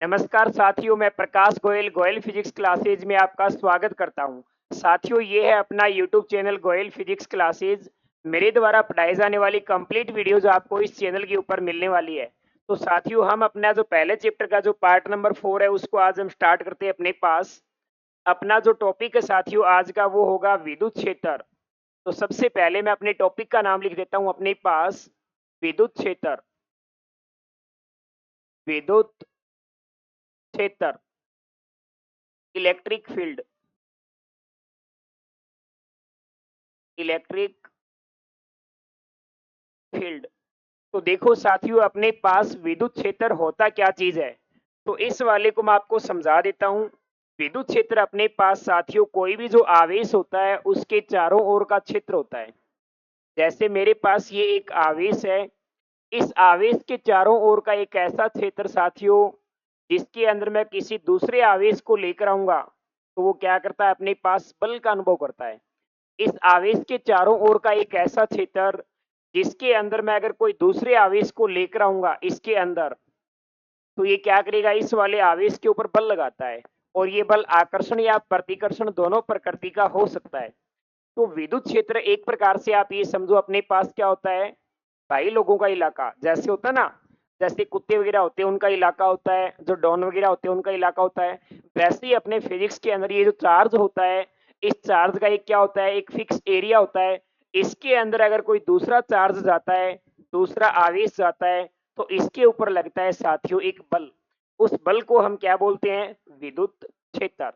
नमस्कार साथियों, मैं प्रकाश गोयल गोयल फिजिक्स क्लासेज में आपका स्वागत करता हूं। साथियों, ये है अपना YouTube channel Goyal physics classes. मेरे द्वारा पढ़ाई जाने वाली कंप्लीट वीडियोज आपको इस चैनल के ऊपर मिलने वाली है। तो साथियों, हम अपना जो पहले चैप्टर का जो पार्ट नंबर 4 है उसको आज हम स्टार्ट करते हैं अपने पास। अपना जो टॉपिक है साथियों आज का वो होगा विद्युत क्षेत्र। तो सबसे पहले मैं अपने टॉपिक का नाम लिख देता हूं अपने पास, विद्युत क्षेत्र। विद्युत क्षेत्र, इलेक्ट्रिक फील्ड, इलेक्ट्रिक फील्ड। तो देखो साथियों, अपने पास विद्युत क्षेत्र होता क्या चीज है, तो इस वाले को मैं आपको समझा देता हूं। विद्युत क्षेत्र अपने पास साथियों कोई भी जो आवेश होता है उसके चारों ओर का क्षेत्र होता है। जैसे मेरे पास ये एक आवेश है, इस आवेश के चारों ओर का एक ऐसा क्षेत्र साथियों जिसके अंदर मैं किसी दूसरे आवेश को लेकर आऊंगा तो वो क्या करता है, अपने पास बल का अनुभव करता है। इस आवेश के चारों ओर का एक ऐसा क्षेत्र जिसके अंदर मैं अगर कोई दूसरे आवेश को लेकर आऊंगा इसके अंदर, तो ये क्या करेगा, इस वाले आवेश के ऊपर बल लगाता है। और ये बल आकर्षण या प्रतिकर्षण दोनों प्रकृति का हो सकता है। तो विद्युत क्षेत्र एक प्रकार से आप ये समझो अपने पास क्या होता है, भाई लोगों का इलाका जैसे होता है ना, जैसे कुत्ते वगैरह होते हैं उनका इलाका होता है, जो डॉन वगैरह होते हैं उनका इलाका होता है। वैसे ही अपने फिजिक्स के अंदर ये जो चार्ज होता है, इस चार्ज का एक क्या होता है, एक फिक्स एरिया होता है। इसके अंदर अगर कोई दूसरा चार्ज जाता है, दूसरा आवेश जाता है, तो इसके ऊपर लगता है साथियों एक बल। उस बल को हम क्या बोलते हैं, विद्युत क्षेत्र।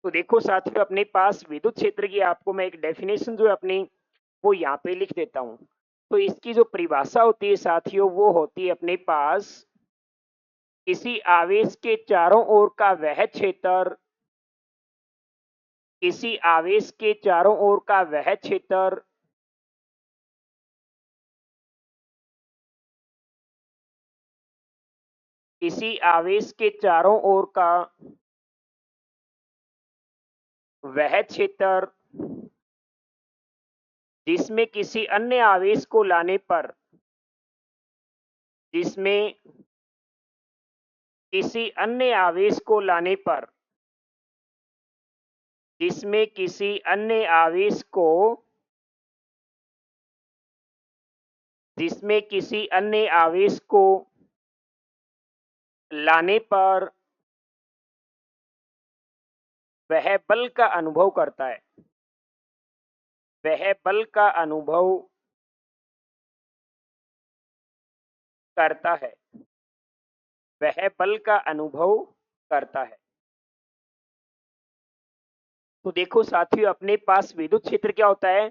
तो देखो साथियों, अपने पास विद्युत क्षेत्र की आपको मैं एक डेफिनेशन जो है अपनी वो यहाँ पे लिख देता हूँ। तो इसकी जो परिभाषा होती है साथियों वो होती है अपने पास, किसी आवेश के चारों ओर का वह क्षेत्र, किसी आवेश के चारों ओर का वह क्षेत्र किसी आवेश के चारों ओर का वह क्षेत्र जिसमें किसी अन्य आवेश को लाने पर, जिसमें किसी अन्य आवेश को लाने पर, जिसमें किसी अन्य आवेश को, जिसमें किसी अन्य आवेश को लाने पर वह बल का अनुभव करता है, वह बल का अनुभव करता है, वह बल का अनुभव करता है। तो देखो साथियों, अपने पास विद्युत क्षेत्र क्या होता है,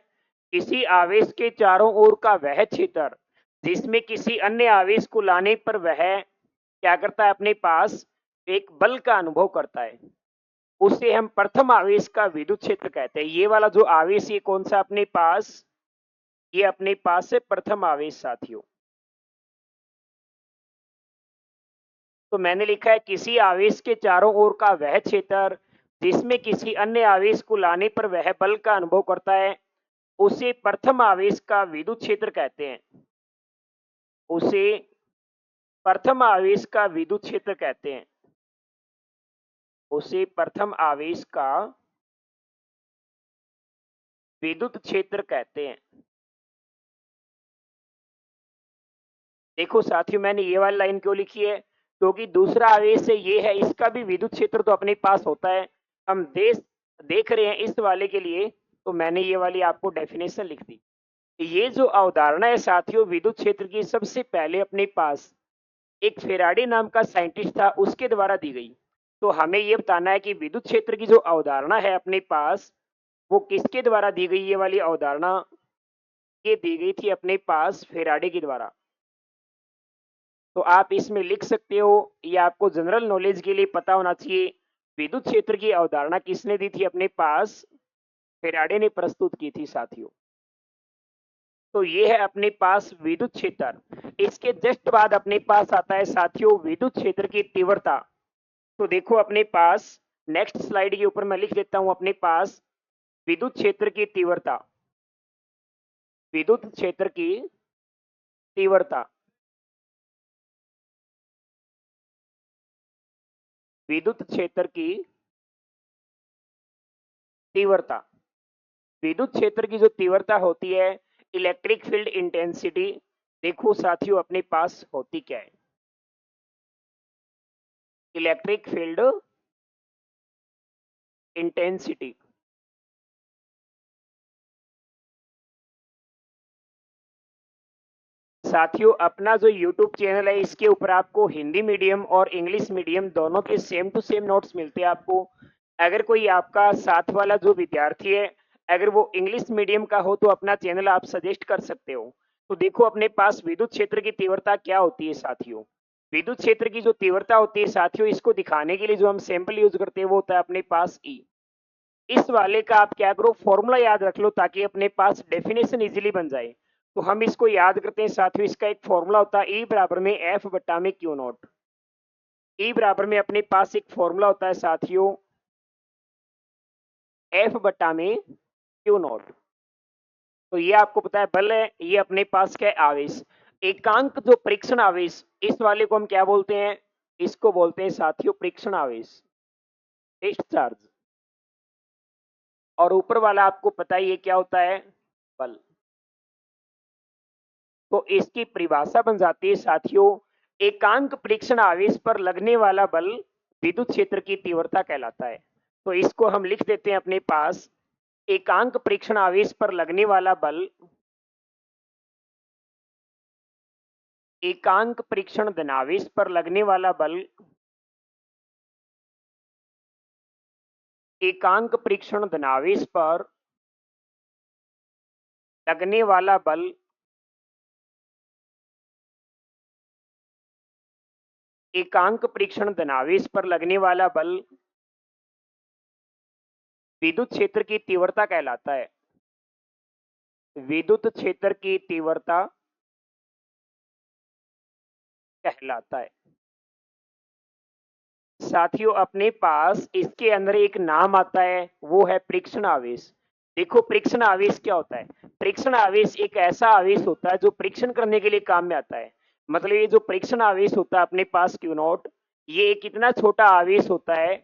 किसी आवेश के चारों ओर का वह क्षेत्र जिसमें किसी अन्य आवेश को लाने पर वह क्या करता है, अपने पास एक बल का अनुभव करता है। उसे हम प्रथम आवेश का विद्युत क्षेत्र कहते हैं। ये वाला जो आवेश, ये कौन सा अपने पास, ये अपने पास है प्रथम आवेश साथियों। तो मैंने लिखा है किसी आवेश के चारों ओर का वह क्षेत्र जिसमें किसी अन्य आवेश को लाने पर वह बल का अनुभव करता है, उसे प्रथम आवेश का विद्युत क्षेत्र कहते हैं। उसे प्रथम आवेश का विद्युत क्षेत्र कहते हैं। उसे प्रथम आवेश का विद्युत क्षेत्र कहते हैं। देखो साथियों, मैंने ये वाली लाइन क्यों लिखी है, क्योंकि दूसरा आवेश है ये है, इसका भी विद्युत क्षेत्र तो अपने पास होता है। हम देख रहे हैं इस वाले के लिए, तो मैंने ये वाली आपको डेफिनेशन लिख दी। ये जो अवधारणा है साथियों विद्युत क्षेत्र की, सबसे पहले अपने पास एक फेराडे नाम का साइंटिस्ट था, उसके द्वारा दी गई। तो हमें ये बताना है कि विद्युत क्षेत्र की जो अवधारणा है अपने पास वो किसके द्वारा दी गई, ये वाली अवधारणा ये दी गई थी अपने पास फेराडे के द्वारा। तो आप इसमें लिख सकते हो, ये आपको जनरल नॉलेज के लिए पता होना चाहिए। विद्युत क्षेत्र की अवधारणा किसने दी थी, अपने पास फेराडे ने प्रस्तुत की थी साथियों। तो ये है अपने पास विद्युत क्षेत्र। इसके जस्ट बाद अपने पास आता है साथियों विद्युत क्षेत्र की तीव्रता। तो देखो अपने पास नेक्स्ट स्लाइड के ऊपर मैं लिख देता हूं अपने पास विद्युत क्षेत्र की तीव्रता, विद्युत क्षेत्र की तीव्रता। विद्युत क्षेत्र की तीव्रता। विद्युत क्षेत्र की जो तीव्रता होती है, इलेक्ट्रिक फील्ड इंटेंसिटी, देखो साथियों अपने पास होती क्या है, इलेक्ट्रिक फील्ड इंटेंसिटी। साथियों अपना जो YouTube चैनल है इसके ऊपर आपको हिंदी मीडियम और इंग्लिश मीडियम दोनों के सेम टू सेम नोट्स मिलते हैं आपको। अगर कोई आपका साथ वाला जो विद्यार्थी है अगर वो इंग्लिश मीडियम का हो तो अपना चैनल आप सजेस्ट कर सकते हो। तो देखो अपने पास विद्युत क्षेत्र की तीव्रता क्या होती है साथियों। विद्युत क्षेत्र की जो तीव्रता होती है साथियों, इसको दिखाने के लिए जो हम सैंपल यूज करते हैं वो होता है अपने पास ई। इस वाले का आप क्या करो, फॉर्मूला याद रख लो ताकि अपने पास डेफिनेशन इजीली बन जाए। तो हम इसको याद करते हैं साथियों, इसका एक फॉर्मूला होता है ई बराबर में एफ बट्टा में क्यू नॉट। ई बराबर में अपने पास एक फॉर्मूला होता है साथियों एफ बट्टा में क्यू नॉट। तो ये आपको पता है बल है, ये अपने पास क्या है आवेश। एकांक जो परीक्षण आवेश, इस वाले को हम क्या बोलते हैं, इसको बोलते हैं साथियों परीक्षण आवेश, टेस्ट चार्ज। और ऊपर वाला आपको पता ही है क्या होता है, बल। तो इसकी परिभाषा बन जाती है साथियों, एकांक परीक्षण आवेश पर लगने वाला बल विद्युत क्षेत्र की तीव्रता कहलाता है। तो इसको हम लिख देते हैं अपने पास, एकांक परीक्षण आवेश पर लगने वाला बल, एकांक परीक्षण धनावेश पर लगने वाला बल, एकांक परीक्षण धनावेश पर लगने वाला बल, एकांक परीक्षण धनावेश पर लगने वाला बल विद्युत क्षेत्र की तीव्रता कहलाता है। विद्युत क्षेत्र की तीव्रता कहलाता है। साथियों अपने पास इसके अंदर एक नाम आता है, वो है परीक्षण आवेश। देखो परीक्षण आवेश क्या होता है, परीक्षण आवेश एक ऐसा आवेश होता है जो परीक्षण करने के लिए काम में आता है। मतलब ये जो परीक्षण आवेश होता है अपने पास क्यू नॉट, ये एक इतना छोटा आवेश होता है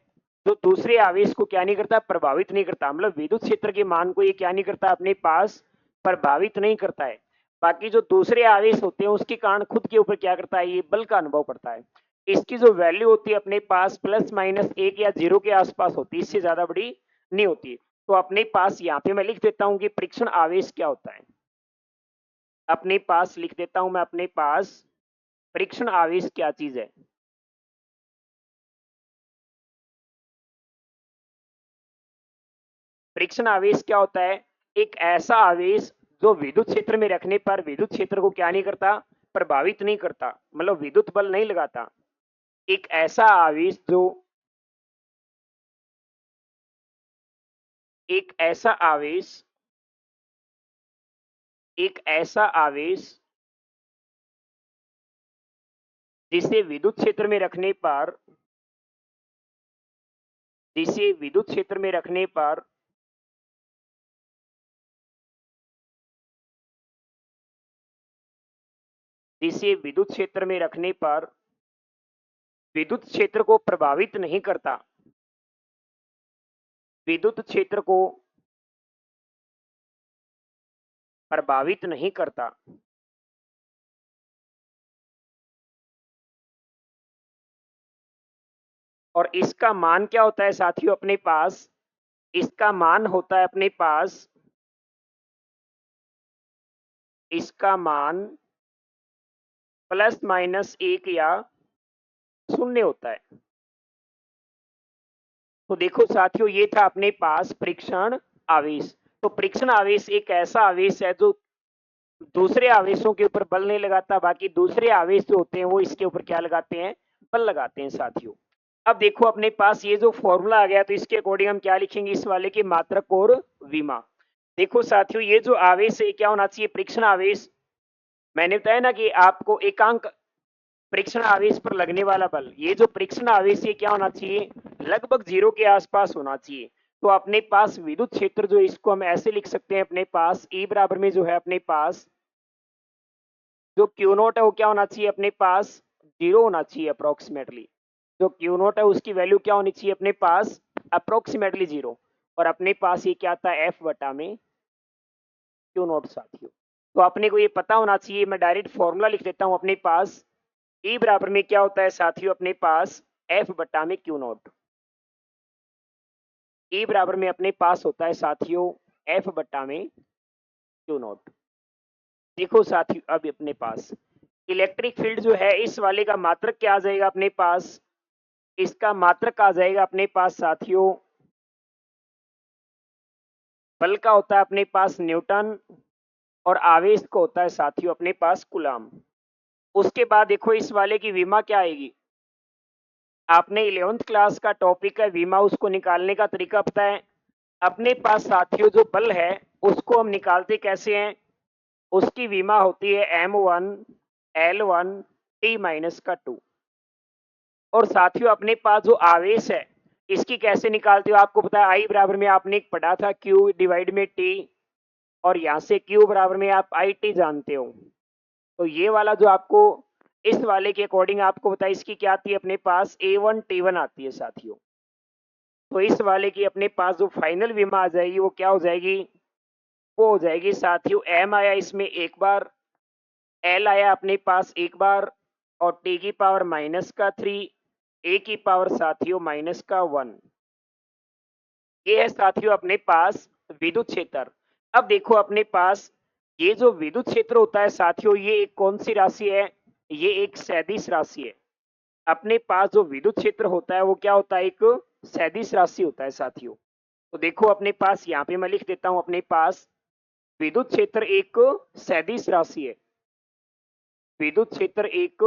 जो दूसरे आवेश को क्या नहीं करता, प्रभावित नहीं करता। मतलब विद्युत क्षेत्र के मान को ये क्या नहीं करता, अपने पास प्रभावित नहीं करता है। बाकी जो दूसरे आवेश होते हैं उसके कारण खुद के ऊपर क्या करता है, ये बल का अनुभव करता है। इसकी जो वैल्यू होती है अपने पास प्लस माइनस 1 या 0 के आसपास होती है, इससे ज्यादा बड़ी नहीं होती। तो अपने पास यहाँ पे मैं लिख देता हूं कि परीक्षण आवेश क्या होता है। अपने पास लिख देता हूं मैं, अपने पास परीक्षण आवेश क्या चीज है। परीक्षण आवेश क्या होता है, एक ऐसा आवेश जो विद्युत क्षेत्र में रखने पर विद्युत क्षेत्र को क्या नहीं करता, प्रभावित नहीं करता, मतलब विद्युत बल नहीं लगाता। एक ऐसा आवेश जो, एक ऐसा आवेश, एक ऐसा आवेश जिसे विद्युत क्षेत्र में रखने पर, जिसे विद्युत क्षेत्र में रखने पर जिसे विद्युत क्षेत्र में रखने पर विद्युत क्षेत्र को प्रभावित नहीं करता, विद्युत क्षेत्र को प्रभावित नहीं करता। और इसका मान क्या होता है साथियों अपने पास, इसका मान होता है अपने पास, इसका मान प्लस माइनस 1 या 0 होता है। तो देखो साथियों ये था अपने पास परीक्षण आवेश। तो परीक्षण आवेश एक ऐसा आवेश है जो दूसरे आवेशों के ऊपर बल नहीं लगाता, बाकी दूसरे आवेश जो होते हैं वो इसके ऊपर क्या लगाते हैं, बल लगाते हैं साथियों। अब देखो अपने पास ये जो फॉर्मूला आ गया, तो इसके अकॉर्डिंग हम क्या लिखेंगे, इस वाले की मात्रक और विमा। देखो साथियों ये जो आवेश है क्या होना चाहिए, परीक्षण आवेश। मैंने बताया ना कि आपको एकांक परीक्षण आवेश पर लगने वाला बल, ये जो परीक्षण आवेश है क्या होना चाहिए, लगभग 0 के आसपास होना चाहिए। तो अपने पास विद्युत क्षेत्र जो, इसको हम ऐसे लिख सकते हैं अपने पास ई बराबर में जो है अपने पास जो क्यू नॉट है वो क्या होना चाहिए अपने पास, 0 होना चाहिए अप्रोक्सीमेटली। जो क्यू नोट है उसकी वैल्यू क्या होनी चाहिए अपने पास, अप्रोक्सीमेटली 0, और अपने पास ये क्या आता है एफ बटा में क्यू नोट साथियों। तो अपने को ये पता होना चाहिए, मैं डायरेक्ट फॉर्मूला लिख देता हूं अपने पास, ई बराबर में क्या होता है साथियों अपने पास एफ बटा में क्यू नोट। ई बराबर में अपने पास होता है साथियों एफ बटा में क्यू नोट। देखो साथियों अब अपने पास इलेक्ट्रिक फील्ड जो है इस वाले का मात्रक क्या आ जाएगा अपने पास, इसका मात्रक आ जाएगा अपने पास साथियों, बल का होता है अपने पास न्यूटन और आवेश को होता है साथियों अपने पास कूलम। उसके बाद देखो इस वाले की विमा क्या आएगी, आपने 11th क्लास का टॉपिक है विमा, उसको निकालने का तरीका पता है। अपने पास साथियों जो बल है उसको हम निकालते कैसे हैं, उसकी विमा होती है m1 l1 t माइनस का 2। और साथियों अपने पास जो आवेश है इसकी कैसे निकालते हो, आपको पता है आई बराबर में आपने पढ़ा था q डिवाइड में t, और यहां से q बराबर में आप आई टी जानते हो। तो ये वाला जो आपको इस वाले के अकॉर्डिंग आपको पता है इसकी क्या आती है अपने पास A1 T1 आती है साथियों। तो इस वाले की अपने पास जो फाइनल विमा आ जाएगी वो क्या हो जाएगी, वो हो जाएगी साथियों m आया इसमें एक बार, l आया अपने पास एक बार, और t की पावर माइनस का 3, a की पावर साथियों माइनस का 1। ये है साथियों अपने पास विद्युत क्षेत्र। अब देखो अपने पास ये जो विद्युत क्षेत्र होता है साथियों ये एक कौन सी राशि है, ये एक सदिश राशि है। अपने पास जो विद्युत क्षेत्र होता है वो क्या होता है, एक सदिश राशि होता है साथियों। तो देखो अपने पास यहाँ पे मैं लिख देता हूं अपने पास विद्युत क्षेत्र एक सदिश राशि है। विद्युत क्षेत्र एक,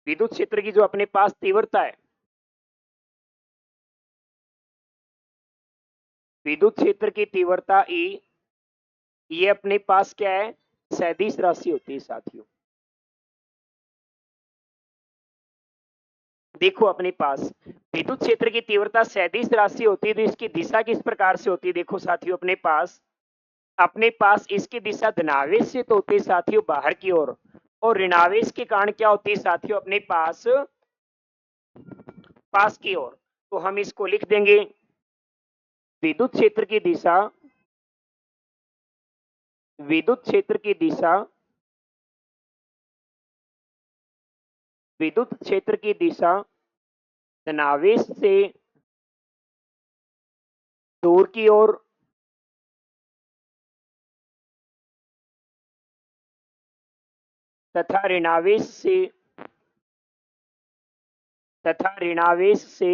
विद्युत क्षेत्र की जो अपने पास तीव्रता है, विद्युत क्षेत्र की तीव्रता E, ये अपने पास क्या है सदिश राशि होती है साथियों। देखो अपने पास विद्युत क्षेत्र की तीव्रता सदिश राशि होती है तो इसकी दिशा किस प्रकार से होती है, देखो साथियों अपने पास इसकी दिशा धनावेश से तो होती है साथियों बाहर की ओर, और ऋणावेश के कारण क्या होती है साथियों अपने पास पास की ओर। तो हम इसको लिख देंगे विद्युत क्षेत्र की दिशा, विद्युत क्षेत्र की दिशा, विद्युत क्षेत्र की दिशा धनावेश से दूर की ओर तथा ऋणावेश से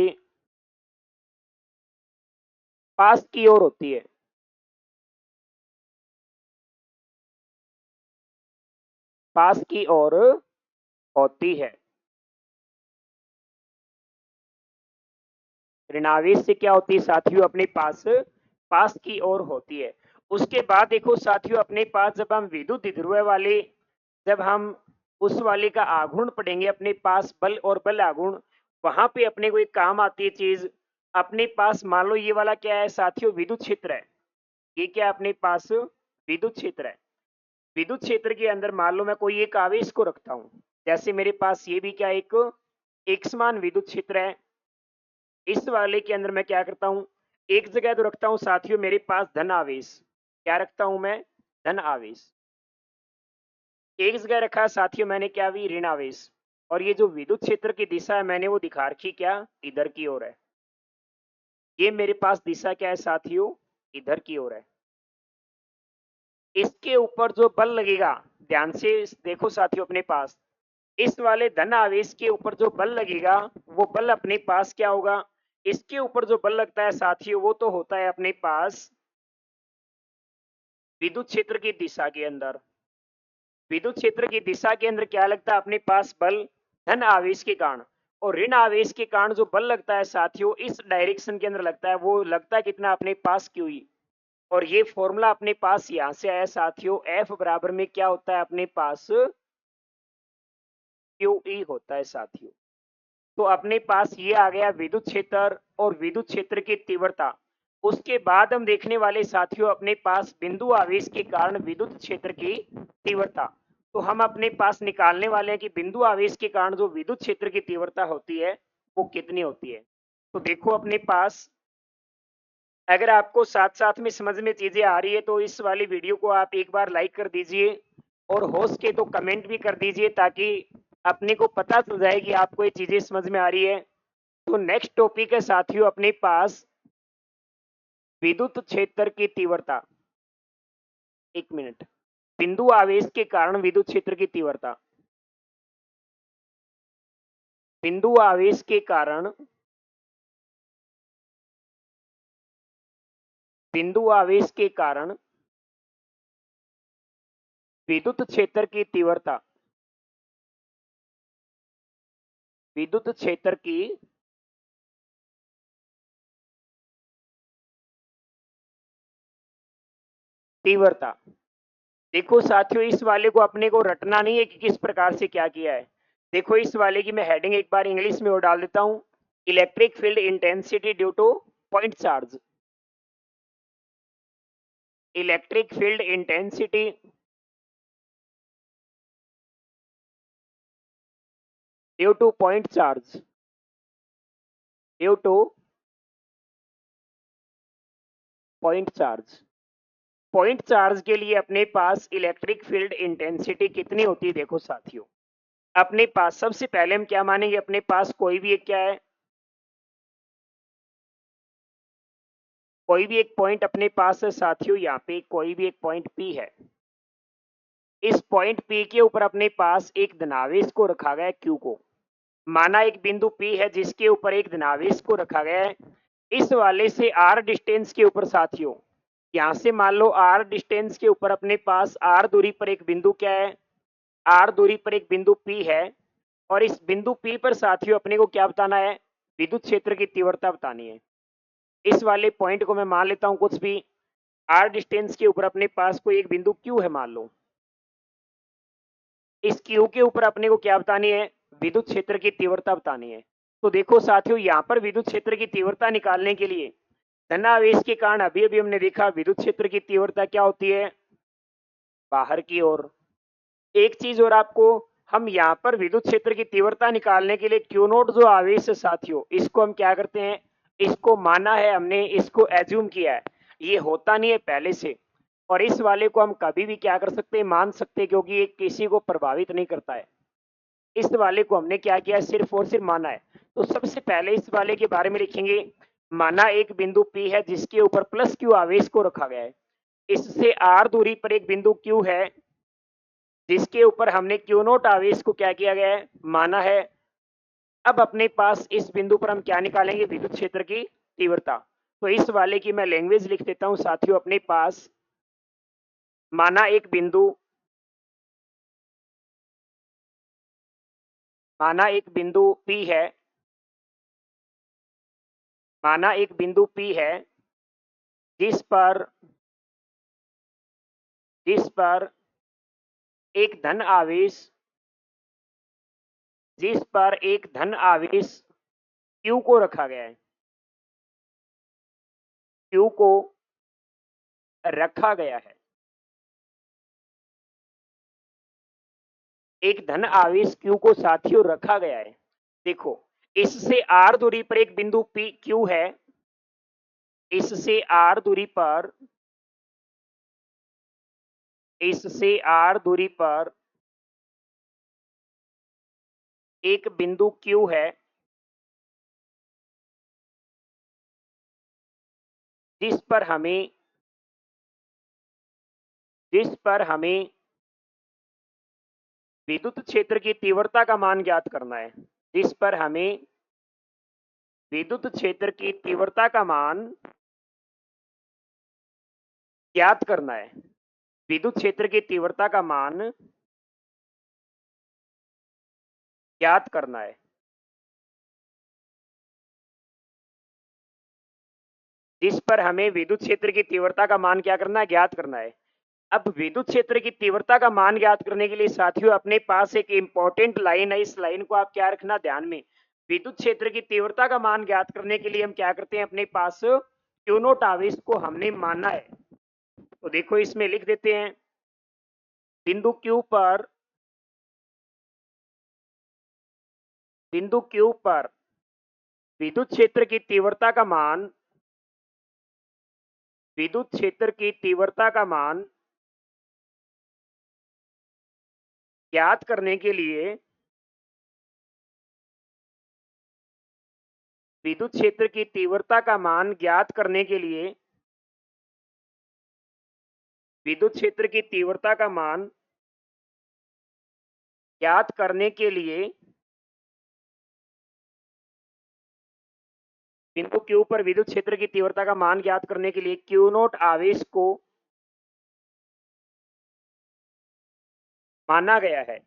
पास की ओर होती है। पास की ओर होती है। ऋणावेश से क्या होती है साथियों अपने पास पास की ओर होती है। उसके बाद देखो साथियों अपने पास जब हम विद्युत द्विध्रुव वाले, जब हम उस वाले का आघूर्ण पढ़ेंगे अपने पास बल और बल आघूर्ण, वहां पे अपने को एक काम आती है चीज। अपने पास मान लो ये वाला क्या है साथियों विद्युत क्षेत्र है, ये क्या है अपने पास विद्युत क्षेत्र है। विद्युत क्षेत्र के अंदर मान लो मैं कोई एक आवेश को रखता हूं, जैसे मेरे पास ये भी क्या एक समान विद्युत क्षेत्र है। इस वाले के अंदर मैं क्या करता हूं, एक जगह तो रखता हूं साथियों मेरे पास धन आवेश, क्या रखता हूं मैं धन आवेश। एक जगह रखा साथियों मैंने क्या भी ऋण आवेश, और ये जो विद्युत क्षेत्र की दिशा है मैंने वो दिखा रखी क्या इधर की ओर है। ये मेरे पास दिशा क्या है साथियों इधर की ओर है। इसके ऊपर जो बल लगेगा, ध्यान से देखो साथियों अपने पास इस वाले धन आवेश के ऊपर जो बल लगेगा वो बल अपने पास क्या होगा, इसके ऊपर जो बल लगता है साथियों वो तो होता है अपने पास विद्युत क्षेत्र की दिशा के अंदर। विद्युत क्षेत्र की दिशा के अंदर क्या लगता है अपने पास बल धन आवेश के कारण, और ऋण आवेश के कारण जो बल लगता है साथियों इस डायरेक्शन के अंदर लगता है वो लगता है कितना अपने पास QE। और ये फॉर्मूला अपने पास यहां से आया साथियों F बराबर में क्या होता है अपने पास QE होता है साथियों। तो अपने पास ये आ गया विद्युत क्षेत्र और विद्युत क्षेत्र की तीव्रता। उसके बाद हम देखने वाले साथियों अपने पास बिंदु आवेश के कारण विद्युत क्षेत्र की तीव्रता। तो हम अपने पास निकालने वाले हैं कि बिंदु आवेश के कारण जो विद्युत क्षेत्र की तीव्रता होती है वो कितनी होती है। तो देखो अपने पास, अगर आपको साथ साथ में समझ में चीजें आ रही है तो इस वाली वीडियो को आप एक बार लाइक कर दीजिए और हो सके तो कमेंट भी कर दीजिए, ताकि अपने को पता चल जाए कि आपको ये चीजें समझ में आ रही है। तो नेक्स्ट टॉपिक है साथियों अपने पास विद्युत क्षेत्र की तीव्रता। एक मिनट। बिंदु आवेश के कारण विद्युत क्षेत्र की तीव्रता। बिंदु आवेश के कारण बिंदु आवेश के कारण विद्युत क्षेत्र की तीव्रता। विद्युत क्षेत्र की तीव्रता। देखो साथियों, इस वाले को अपने को रटना नहीं है कि किस प्रकार से क्या किया है। देखो इस वाले की मैं हेडिंग एक बार इंग्लिश में और डाल देता हूं। Electric field intensity due two point charge. Electric field intensity due two point charge. Due two point charge. Point charge के लिए अपने पास इलेक्ट्रिक फील्ड इंटेंसिटी कितनी होती है? देखो साथियों, अपने पास सबसे पहले हम क्या मानेंगे, अपने पास कोई भी एक क्या है, कोई भी एक पॉइंट अपने पास है साथियों। यहाँ पे कोई भी एक पॉइंट P है। इस पॉइंट P के ऊपर अपने पास एक धनावेश को रखा गया है Q को। माना एक बिंदु P है जिसके ऊपर एक धनावेश को रखा गया है। इस वाले से R डिस्टेंस के ऊपर साथियों, यहां से मान लो R डिस्टेंस के ऊपर अपने पास R दूरी पर एक बिंदु क्या है, R दूरी पर एक बिंदु P है। और इस बिंदु P पर साथियों अपने को क्या बताना है? विद्युत क्षेत्र की तीव्रता बतानी है। इस वाले पॉइंट को मैं मान लेता हूं कुछ भी, R डिस्टेंस के ऊपर अपने पास कोई एक बिंदु Q है मान लो। इस Q के ऊपर अपने को क्या बतानी है? विद्युत क्षेत्र की तीव्रता बतानी है। तो देखो साथियों, यहां पर विद्युत क्षेत्र की तीव्रता निकालने के लिए धनावेश के कारण अभी अभी हमने देखा विद्युत क्षेत्र की तीव्रता क्या होती है? बाहर की ओर। एक चीज और आपको, हम यहाँ पर विद्युत क्षेत्र की तीव्रता निकालने के लिए क्यू नोट जो आवेश है साथियों, इसको हम क्या करते हैं, इसको माना है हमने, इसको एज्यूम किया है। ये होता नहीं है पहले से। और इस वाले को हम कभी भी क्या कर सकते हैं, मान सकते हैं, क्योंकि ये किसी को प्रभावित नहीं करता है। इस वाले को हमने क्या किया, सिर्फ और सिर्फ माना है। तो सबसे पहले इस वाले के बारे में लिखेंगे। माना एक बिंदु P है जिसके ऊपर प्लस Q आवेश को रखा गया है। इससे R दूरी पर एक बिंदु Q है जिसके ऊपर हमने Q नोट आवेश को क्या किया गया है, माना है। अब अपने पास इस बिंदु पर हम क्या निकालेंगे, विद्युत क्षेत्र की तीव्रता। तो इस वाले की मैं लैंग्वेज लिख देता हूं साथियों। अपने पास माना एक बिंदु, माना एक बिंदु P है, माना एक बिंदु P है जिस पर एक धन आवेश, जिस पर एक धन आवेश Q को रखा गया है, Q को रखा गया है। एक धन आवेश Q को साथियों रखा गया है। देखो, इससे R दूरी पर एक बिंदु P Q है, इससे R दूरी पर, इससे R दूरी पर एक बिंदु Q है जिस पर हमें विद्युत क्षेत्र की तीव्रता का मान ज्ञात करना है। जिस पर हमें विद्युत क्षेत्र की तीव्रता का मान ज्ञात करना है। विद्युत क्षेत्र की तीव्रता का मान ज्ञात करना है। जिस पर हमें विद्युत क्षेत्र की तीव्रता का मान क्या करना है, ज्ञात करना है। अब विद्युत क्षेत्र की तीव्रता का मान ज्ञात करने के लिए साथियों अपने पास एक इंपॉर्टेंट लाइन है। इस लाइन को आप क्या रखना ध्यान में। विद्युत क्षेत्र की तीव्रता का मान ज्ञात करने के लिए हम क्या करते हैं, अपने पास क्यू नोट आवेश को हमने माना है। तो देखो इसमें लिख देते हैं, बिंदु Q पर बिंदु Q पर विद्युत क्षेत्र की तीव्रता का मान, विद्युत क्षेत्र की तीव्रता का मान ज्ञात करने के लिए, विद्युत क्षेत्र की तीव्रता का मान ज्ञात करने के लिए, विद्युत क्षेत्र की तीव्रता का मान ज्ञात करने के लिए बिंदु Q पर विद्युत क्षेत्र की तीव्रता का मान ज्ञात करने के लिए Q नोट आवेश को माना गया है,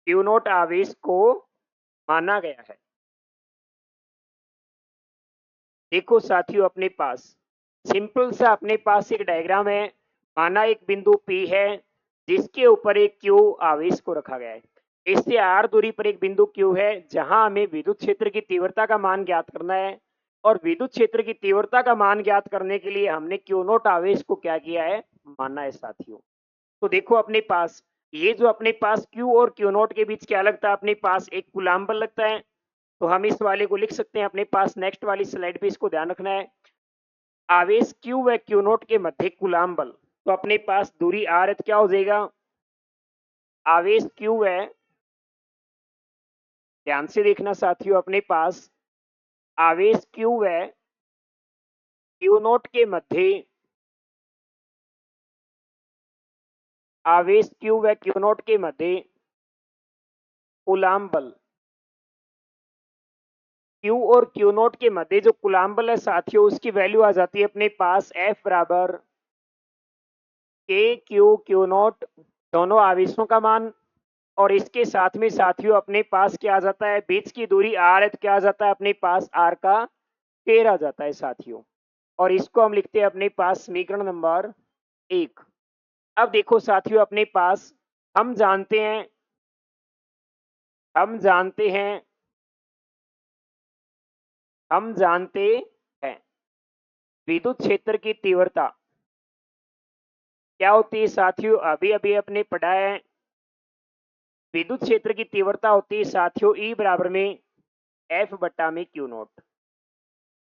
Q नोट आवेश को माना गया है। देखो साथियों, अपने पास सिंपल सा अपने पास एक डायग्राम है। माना एक बिंदु P है जिसके ऊपर एक Q आवेश को रखा गया है। इससे r दूरी पर एक बिंदु Q है जहां हमें विद्युत क्षेत्र की तीव्रता का मान ज्ञात करना है, और विद्युत क्षेत्र की तीव्रता का मान ज्ञात करने के लिए हमने Q नोट आवेश को क्या किया है, माना है साथियों। तो देखो अपने पास ये जो अपने पास Q और Q नोट के बीच क्या लगता है, अपने पास एक कूलाम बल लगता है। तो हम इस वाले को लिख सकते हैं अपने पास, नेक्स्ट वाली स्लाइड पे इसको ध्यान रखना है। आवेश Q व Q नोट के मध्य कूलाम बल, तो अपने पास दूरी r है तो क्या हो जाएगा, आवेश Q है, ध्यान से देखना साथियों, अपने पास आवेश Q है, Q नोट के मध्य, आवेश Q व Q नोट के मध्य कूलाम बल, Q और Q नोट के मध्य जो कूलाम बल है साथियों, उसकी वैल्यू आ जाती है अपने पास F बराबर K Q नोट, दोनों आवेशों का मान, और इसके साथ में साथियों अपने पास क्या आ जाता है, बीच की दूरी r है तो क्या आ जाता है अपने पास r का स्क्वायर आ जाता है साथियों। और इसको हम लिखते हैं अपने पास समीकरण नंबर 1। अब देखो साथियों, अपने पास हम जानते हैं, हम जानते हैं, हम जानते हैं विद्युत क्षेत्र की तीव्रता क्या होती है साथियों, अभी अभी अपने पढ़ा है। विद्युत क्षेत्र की तीव्रता होती है साथियों E बराबर में F बट्टा में Q नोट।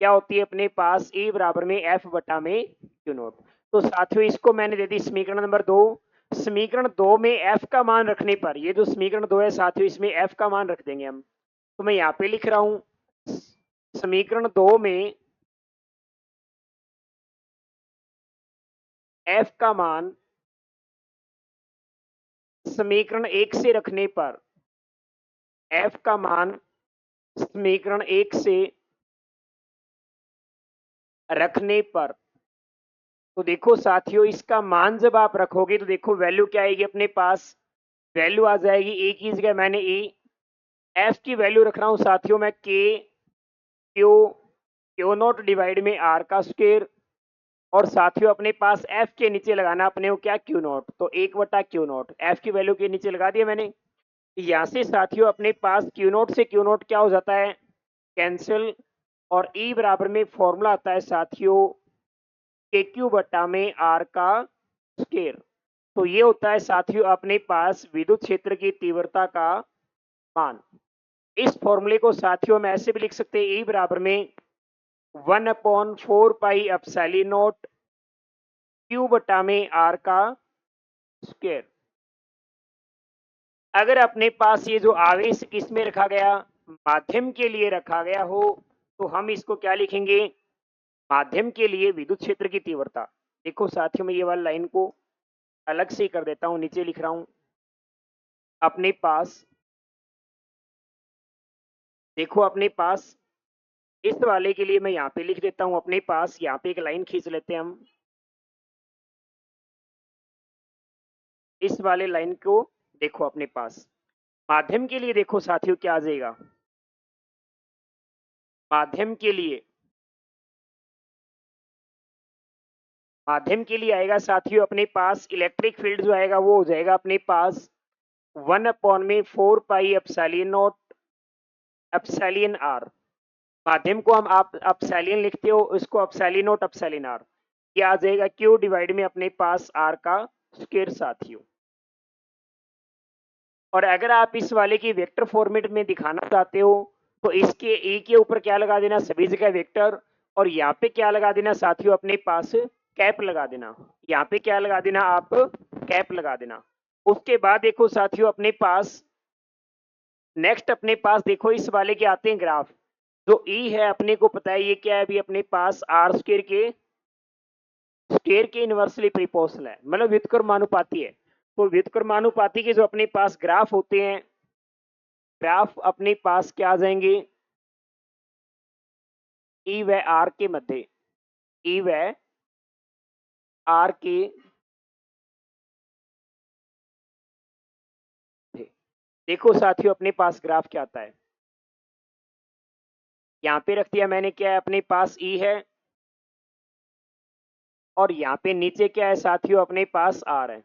क्या होती है अपने पास, E बराबर में F बट्टा में Q नोट। तो साथियों इसको मैंने दे दी समीकरण नंबर 2। समीकरण 2 में F का मान रखने पर, ये जो समीकरण 2 है साथियों, इसमें F का मान रख देंगे हम। तो मैं यहाँ पे लिख रहा हूं समीकरण 2 में F का मान समीकरण 1 से रखने पर, F का मान समीकरण 1 से रखने पर, तो देखो साथियों इसका मान जब आप रखोगे तो देखो वैल्यू क्या आएगी अपने पास, वैल्यू आ जाएगी ए की जगह मैंने ए, एफ की वैल्यू रख रहा हूं साथियों मैं के क्यू नोट डिवाइड में आर का स्क्वायर, और साथियों अपने पास एफ के नीचे लगाना अपने को क्या, क्यू नोट, तो 1/क्यू नोट, एफ की वैल्यू के नीचे लगा दिया मैंने। यहां से साथियों अपने पास क्यू नोट से क्यू नोट क्या हो जाता है, कैंसिल, और ई बराबर में फॉर्मूला आता है साथियों के क्यू बट्टा में आर का स्क्वायर। तो ये होता है साथियों अपने पास विद्युत क्षेत्र की तीव्रता का मान। इस फॉर्मूले को साथियों में ऐसे भी लिख सकते हैं, ई बराबर में 1/4 पाई एप्सिलॉन नॉट क्यू बटा में आर का स्क्वायर। अगर अपने पास ये जो आवेश किस में रखा गया, माध्यम के लिए रखा गया हो, तो हम इसको क्या लिखेंगे, माध्यम के लिए विद्युत क्षेत्र की तीव्रता। देखो साथियों मैं ये वाली लाइन को अलग से कर देता हूं, नीचे लिख रहा हूं अपने पास, देखो अपने पास इस वाले के लिए मैं यहाँ पे लिख देता हूं अपने पास, यहाँ पे एक लाइन खींच लेते हैं हम, इस वाले लाइन को देखो अपने पास माध्यम के लिए, देखो साथियों क्या आ जाएगा, माध्यम के लिए, माध्यम के लिए आएगा साथियों अपने पास इलेक्ट्रिक फील्ड जो आएगा वो हो जाएगा अपने पास 1/4 pi epsilon naught epsilon r. माध्यम को हम आप एप्सिलॉन लिखते हो, उसको एप्सिलॉन नॉट एप्सिलॉन आर, ये आ जाएगा क्यू डिवाइड में अपने पास आर का स्क्वायर साथियों। और अगर आप इस वाले की वेक्टर फॉर्मेट में दिखाना चाहते हो तो इसके ए के ऊपर क्या लगा देना, सभी जगह वेक्टर, और यहाँ पे क्या लगा देना साथियों, अपने पास कैप लगा देना। यहाँ पे क्या लगा देना आप, कैप लगा देना। उसके बाद देखो साथियों अपने पास नेक्स्ट अपने पास देखो इस वाले के आते हैं ग्राफ। जो ई है अपने को पता है ये क्या है, अभी अपने पास आर स्क्वायर के इनवर्सली प्रिपोर्शनल है, मतलब व्युत्क्रमानुपाती है। तो व्युत्क्रमानुपाती के जो अपने पास ग्राफ होते हैं, ग्राफ अपने पास क्या आ जाएंगे, ई व आर के मध्य, ई व आर के देखो साथियों अपने पास ग्राफ क्या आता है, यहाँ पे रख दिया मैंने, क्या है अपने पास ई है और यहाँ पे नीचे क्या है साथियों अपने पास आर है।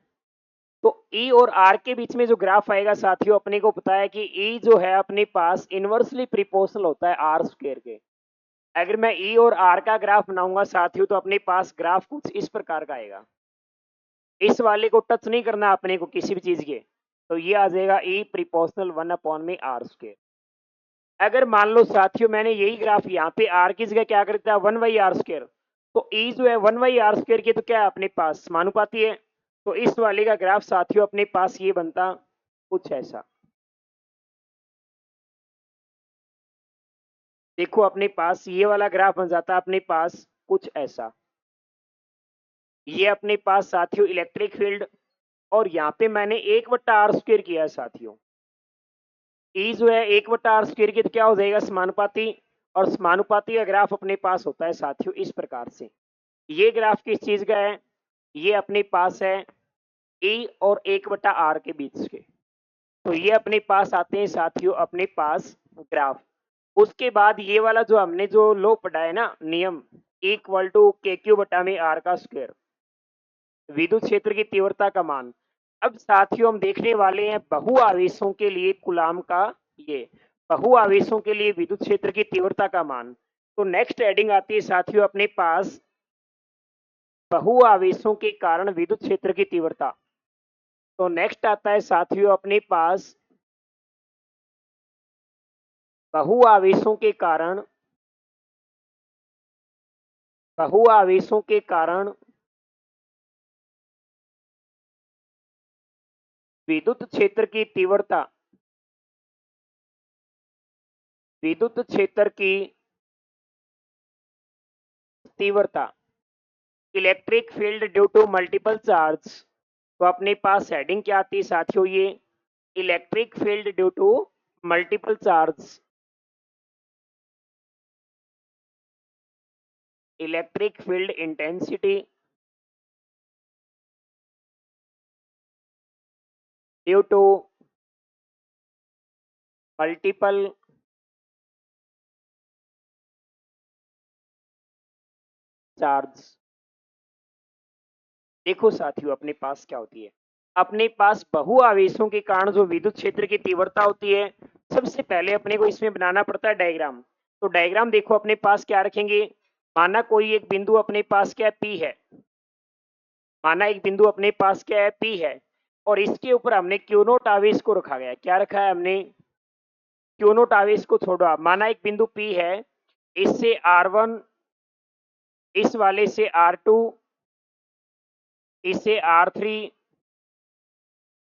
तो ई और आर के बीच में जो ग्राफ आएगा साथियों अपने को पता है कि ई जो है अपने पास इनवर्सली प्रिपोर्शनल होता है आर स्क्वायर के। अगर मैं ई और आर का ग्राफ बनाऊंगा साथियों तो अपने पास ग्राफ कुछ इस प्रकार का आएगा। इस वाले को टच नहीं करना अपने को किसी भी चीज के, तो ये आ जाएगा ई प्रिपोर्शनल 1 में आर स्क्वायर। अगर मान लो साथियों मैंने यही ग्राफ यहाँ पे आर की जगह क्या कर दिया 1/r², तो ई जो है 1/r² की तो क्या है अपने पास समानुपाती है। तो इस वाले का ग्राफ साथियों अपने पास ये बनता कुछ ऐसा। देखो अपने पास ये वाला ग्राफ बन जाता है अपने पास कुछ ऐसा। ये अपने पास साथियों इलेक्ट्रिक फील्ड, और यहाँ पे मैंने 1/r² किया है साथियों। ई जो है 1/r² की तो क्या हो जाएगा समानुपाती, और समानुपाती का ग्राफ अपने पास होता है साथियों इस प्रकार से। ये ग्राफ किस चीज का है, ये अपने पास है ए और 1/r के बीच के। तो ये अपने पास आते हैं साथियों अपने पास ग्राफ। उसके बाद ये वाला जो हमने जो लो पढ़ा है ना नियम, इक्वल टू KQ/r², विद्युत क्षेत्र की तीव्रता का मान। अब साथियों हम देखने वाले हैं बहु आवेशों के लिए कूलाम का, ये बहु आवेशों के लिए विद्युत क्षेत्र की तीव्रता का मान। तो नेक्स्ट हेडिंग आती है साथियों अपने पास बहु आवेशों के कारण विद्युत क्षेत्र की तीव्रता। तो नेक्स्ट आता है साथियों अपने पास बहु आवेशों के कारण, बहु आवेशों के कारण विद्युत क्षेत्र की तीव्रता, विद्युत क्षेत्र की तीव्रता, electric field due to multiple charge. तो अपने पास हेडिंग क्या आती है साथियों, ये electric field due to multiple charge, electric field intensity due to multiple charge. देखो साथियों अपने पास क्या होती है, अपने पास बहु आवेशों के कारण जो विद्युत क्षेत्र की तीव्रता होती है, सबसे पहले अपने को इसमें बनाना पड़ता है डायग्राम। तो डायग्राम देखो अपने पास क्या रखेंगे, माना कोई एक बिंदु अपने पास क्या पी है, माना एक बिंदु अपने पास क्या है पी है, और इसके ऊपर हमने क्यू नोट आवेश को रखा गया, क्या रखा है हमने, क्यू नोट आवेश को छोड़ो आप, माना एक बिंदु पी है, इससे R1, इस वाले से R2, इससे R3,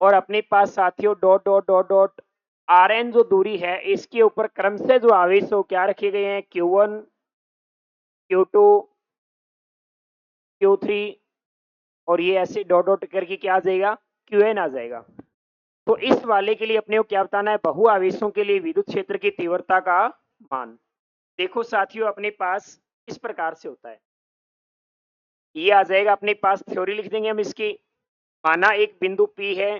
और अपने पास साथियों dot dot dot dot Rn जो दूरी है इसके ऊपर क्रमशः जो आवेश हो क्या रखे गए हैं, Q1, Q2, Q3, और ये ऐसे डॉट डॉट करके क्या आ जाएगा, Qn आ जाएगा। तो इस वाले के लिए अपने को क्या बताना है, बहु आवेशों के लिए विद्युत क्षेत्र की तीव्रता का मान। देखो साथियों अपने पास इस प्रकार से होता है, ये आ जाएगा अपने पास, थ्योरी लिख देंगे हम इसकी। माना एक बिंदु P है,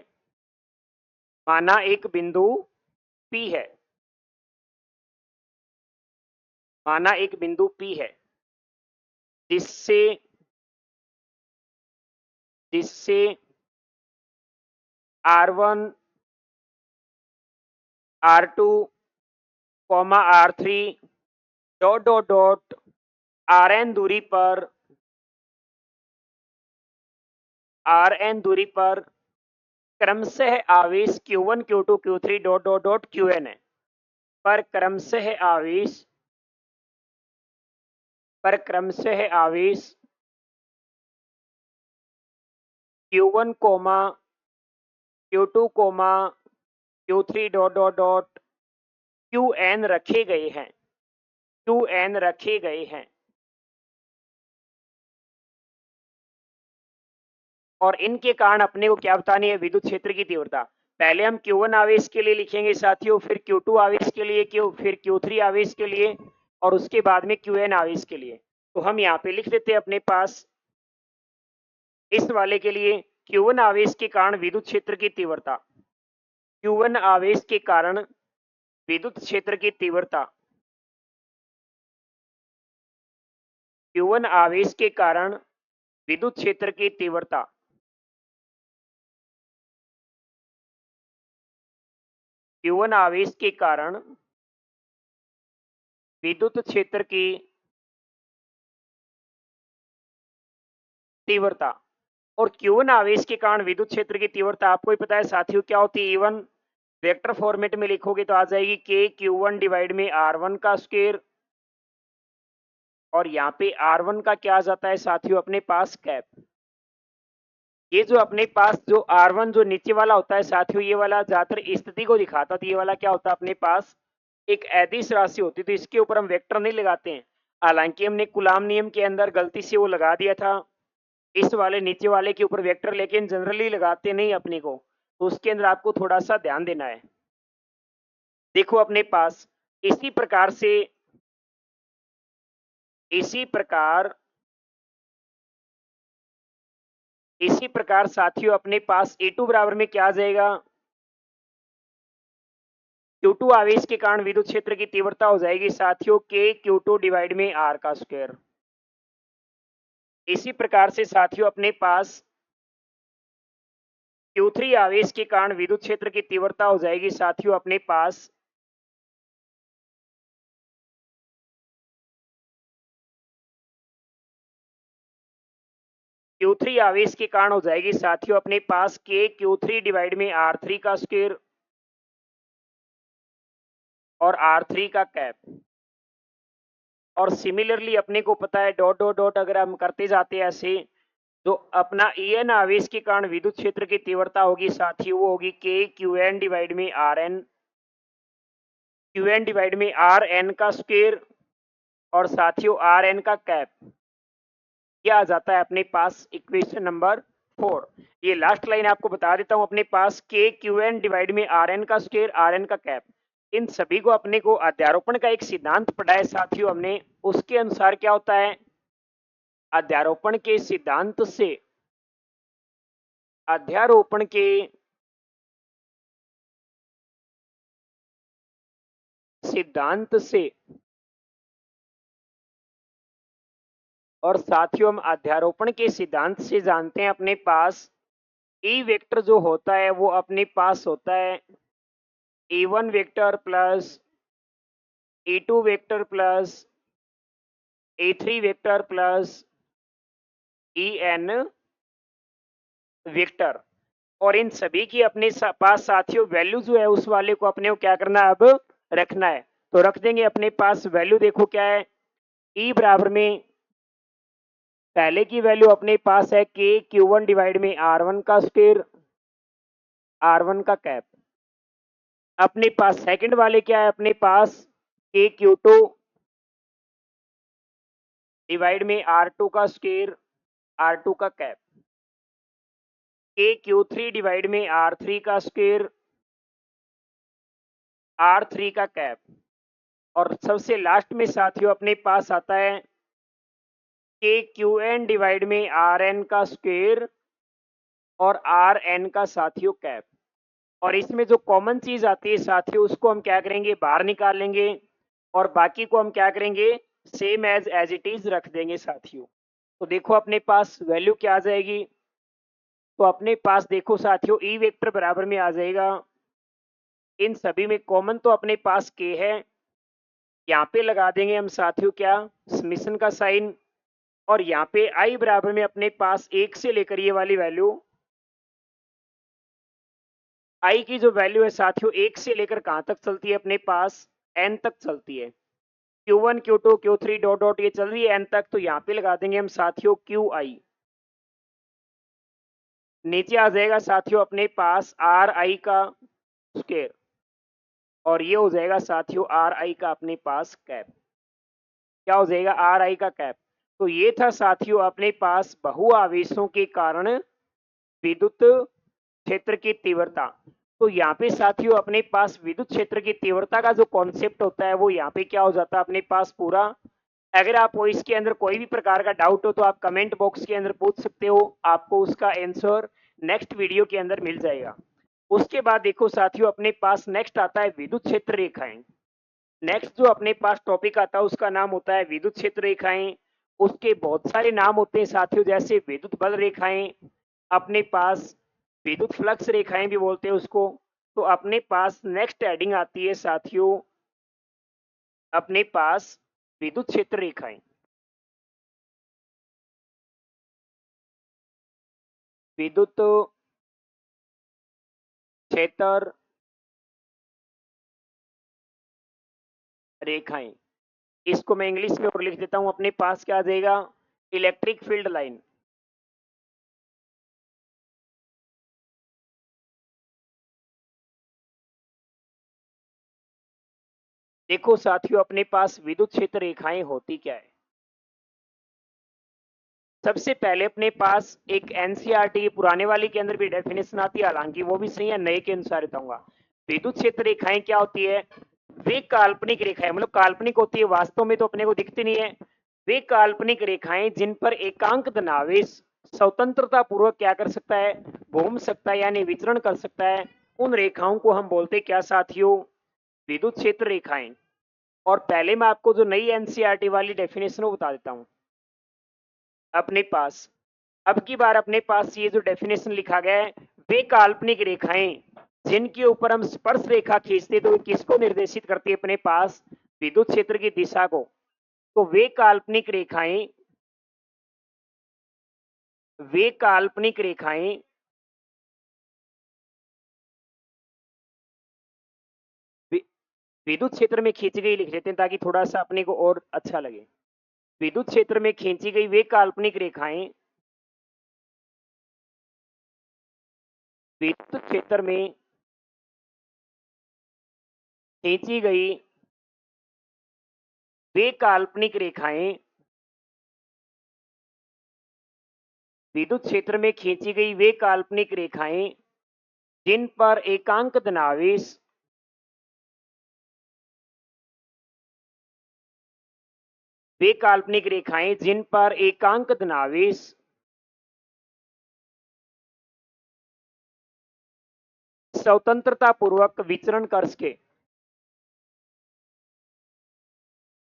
माना एक बिंदु P है, माना एक बिंदु P है, जिससे जिससे R1, R2, R3 dot dot dot Rn दूरी पर, Rn दूरी पर क्रमशः आवेश Q1 Q2 Q3 dot dot dot Qn है। पर क्रमशः आवेश Q1 Q2 Q3 dot dot dot Qn रखे गए हैं, Qn रखे गए हैं। और इनके कारण अपने को क्या बतानी है, विद्युत क्षेत्र की तीव्रता। पहले हम Q1 आवेश के लिए लिखेंगे साथियों, फिर Q2 आवेश के लिए, फिर Q3 आवेश के लिए, और उसके बाद में Qn आवेश के लिए। तो हम यहाँ पे लिख देते हैं अपने पास इस वाले के लिए Q1 आवेश के कारण विद्युत क्षेत्र की तीव्रता, Q1 आवेश के कारण विद्युत क्षेत्र की तीव्रता, Q1 आवेश के कारण विद्युत क्षेत्र की तीव्रता, Q1 आवेश के कारण विद्युत क्षेत्र की तीव्रता। और Q1 आवेश के कारण विद्युत क्षेत्र की तीव्रता आपको ही पता है साथियों क्या होती है, E1 वेक्टर फॉर्मेट में लिखोगे तो आ जाएगी K Q1 डिवाइड में R1 का स्क्वायर, और यहाँ पे R1 का क्या आ जाता है साथियों अपने पास कैप। ये जो अपने पास जो R1 जो नीचे वाला होता है साथियों, ये वाला ज्यादातर स्थिति को दिखाता था, ये वाला क्या होता है अपने पास एक अदिश राशि होती, तो इसके ऊपर हम वेक्टर नहीं लगाते हैं। हालांकि हमने कूलाम नियम के अंदर गलती से वो लगा दिया था इस वाले नीचे वाले के ऊपर वेक्टर, लेकिन जनरली लगाते नहीं अपने को, तो उसके अंदर आपको थोड़ा सा ध्यान देना है। देखो अपने पास इसी प्रकार से इसी प्रकार साथियों अपने पास E2 बराबर में क्या आ जाएगा, Q2 आवेश के कारण विद्युत क्षेत्र की तीव्रता हो जाएगी साथियों K Q2 डिवाइड में R का स्क्वायर। इसी प्रकार से साथियों अपने पास Q3 आवेश के कारण विद्युत क्षेत्र की तीव्रता हो जाएगी साथियों अपने पास Q3 आवेश के कारण हो जाएगी साथियों अपने पास K Q3 डिवाइड में R3 का स्क्वायर और R3 का कैप। और सिमिलरली अपने को पता है डॉट डॉट डॉट अगर हम करते जाते हैं ऐसे, जो अपना En आवेश के कारण विद्युत क्षेत्र की तीव्रता होगी साथियों, वो होगी K Qn डिवाइड में Rn का स्क्वायर और साथियों Rn का कैप। यह आ जाता है अपने पास इक्वेशन नंबर 4। ये लास्ट लाइन आपको बता देता हूं, अपने पास K Qn डिवाइड में Rn का स्क्वायर Rn का कैप। इन सभी को अपने को अध्यारोपण का एक सिद्धांत पढ़ा है साथियों हमने, उसके अनुसार क्या होता है, अध्यारोपण के सिद्धांत से और साथियों हम अध्यारोपण के सिद्धांत से जानते हैं अपने पास E वेक्टर जो होता है वो अपने पास होता है E1 vector plus E2 vector plus E3 vector plus En vector. और इन सभी की अपने पास साथियों वैल्यू जो है उस वाले को अपने को क्या करना है, अब रखना है। तो रख देंगे अपने पास वैल्यू, देखो क्या है, E बराबर में पहले की वैल्यू अपने पास है K Q1 डिवाइड में R1 का स्क्वायर R1 का कैप। अपने पास सेकंड वाले क्या है अपने पास K Q2 डिवाइड में R2 का स्क्वायर R2 का कैप, K Q3 डिवाइड में R3 का स्क्वायर R3 का कैप। और सबसे लास्ट में साथियों अपने पास आता है K Qn डिवाइड में Rn का स्क्वायर और Rn का साथियों कैप। और इसमें जो कॉमन चीज आती है साथियों उसको हम क्या करेंगे, बाहर निकाल लेंगे, और बाकी को हम क्या करेंगे, सेम एज इट इज रख देंगे साथियों। तो देखो अपने पास वैल्यू क्या आ जाएगी, तो अपने पास देखो साथियों E वेक्टर बराबर में आ जाएगा, इन सभी में कॉमन तो अपने पास K है, यहाँ पे लगा देंगे हम साथियों क्या, समेशन का साइन, और यहाँ पे I बराबर में अपने पास 1 से लेकर ये वाली वैल्यू आई की जो वैल्यू है साथियों 1 से लेकर कहां तक चलती है अपने पास, एन तक चलती है। Q1 Q2 Q3 dot dot ये चल रही है एन तक, तो यहाँ पे लगा देंगे हम साथियों क्यू आई। नीचे आ जाएगा साथियों अपने पास आर आई का स्क्वायर, और ये हो जाएगा साथियों आर आई का अपने पास कैप। क्या हो जाएगा, आर आई का कैप। तो ये था साथियों अपने पास बहुआवेशों के कारण विद्युत क्षेत्र की तीव्रता। तो यहाँ पे साथियों अपने पास विद्युत क्षेत्र की तीव्रता का जो कॉन्सेप्ट होता है वो यहाँ पे क्या हो जाता है अपने पास पूरा। अगर आपको इसके अंदर कोई भी प्रकार का डाउट हो तो आप कमेंट बॉक्स के अंदर पूछ सकते हो, आपको उसका आंसर नेक्स्ट वीडियो के अंदर मिल जाएगा। उसके बाद देखो साथियों अपने पास नेक्स्ट आता है विद्युत क्षेत्र रेखाएं। नेक्स्ट जो अपने पास टॉपिक आता है उसका नाम होता है विद्युत क्षेत्र रेखाएं। उसके बहुत सारे नाम होते हैं साथियों, जैसे विद्युत बल रेखाएं, अपने पास विद्युत फ्लक्स रेखाएं भी बोलते हैं उसको। तो अपने पास नेक्स्ट हेडिंग आती है साथियों अपने पास विद्युत क्षेत्र रेखाएं। विद्युत क्षेत्र रेखाएं, इसको मैं इंग्लिश में और लिख देता हूं, अपने पास क्या आ जाएगा, इलेक्ट्रिक फील्ड लाइन। देखो साथियों अपने पास विद्युत क्षेत्र रेखाएं होती क्या है। सबसे पहले अपने पास एक एनसीईआरटी पुराने वाले के अंदर भी डेफिनेशन आती है, हालांकि वो भी सही है, नए के अनुसार बताऊंगा। विद्युत क्षेत्र रेखाएं क्या होती है, वे काल्पनिक रेखाएं, मतलब काल्पनिक होती है, वास्तव में तो अपने को दिखती नहीं है। वे काल्पनिक रेखाएं जिन पर एकांक धनावेश स्वतंत्रता पूर्वक क्या कर सकता है, घूम सकता है, यानी विचरण कर सकता है, उन रेखाओं को हम बोलते क्या साथियों, विद्युत क्षेत्र रेखाएं। और पहले मैं आपको जो नई एनसीईआरटी वाली डेफिनेशन वो बता देता हूं अपने पास। अब की बार अपने पास ये जो डेफिनेशन लिखा गया है, वे काल्पनिक रेखाएं जिनके ऊपर हम स्पर्श रेखा खींचते तो किसको निर्देशित करती है अपने पास, विद्युत क्षेत्र की दिशा को। तो वे काल्पनिक रेखाएं विद्युत क्षेत्र में खींची गई लिख लेते हैं ताकि थोड़ा सा अपने को और अच्छा लगे। विद्युत क्षेत्र में खींची गई वे काल्पनिक रेखाएं विद्युत क्षेत्र में खींची गई वे काल्पनिक रेखाएं विद्युत क्षेत्र में खींची गई वे काल्पनिक रेखाएं जिन पर एकांक धनावेश वे काल्पनिक रेखाएं जिन पर एकांक धनावेश स्वतंत्रता पूर्वक विचरण कर सके,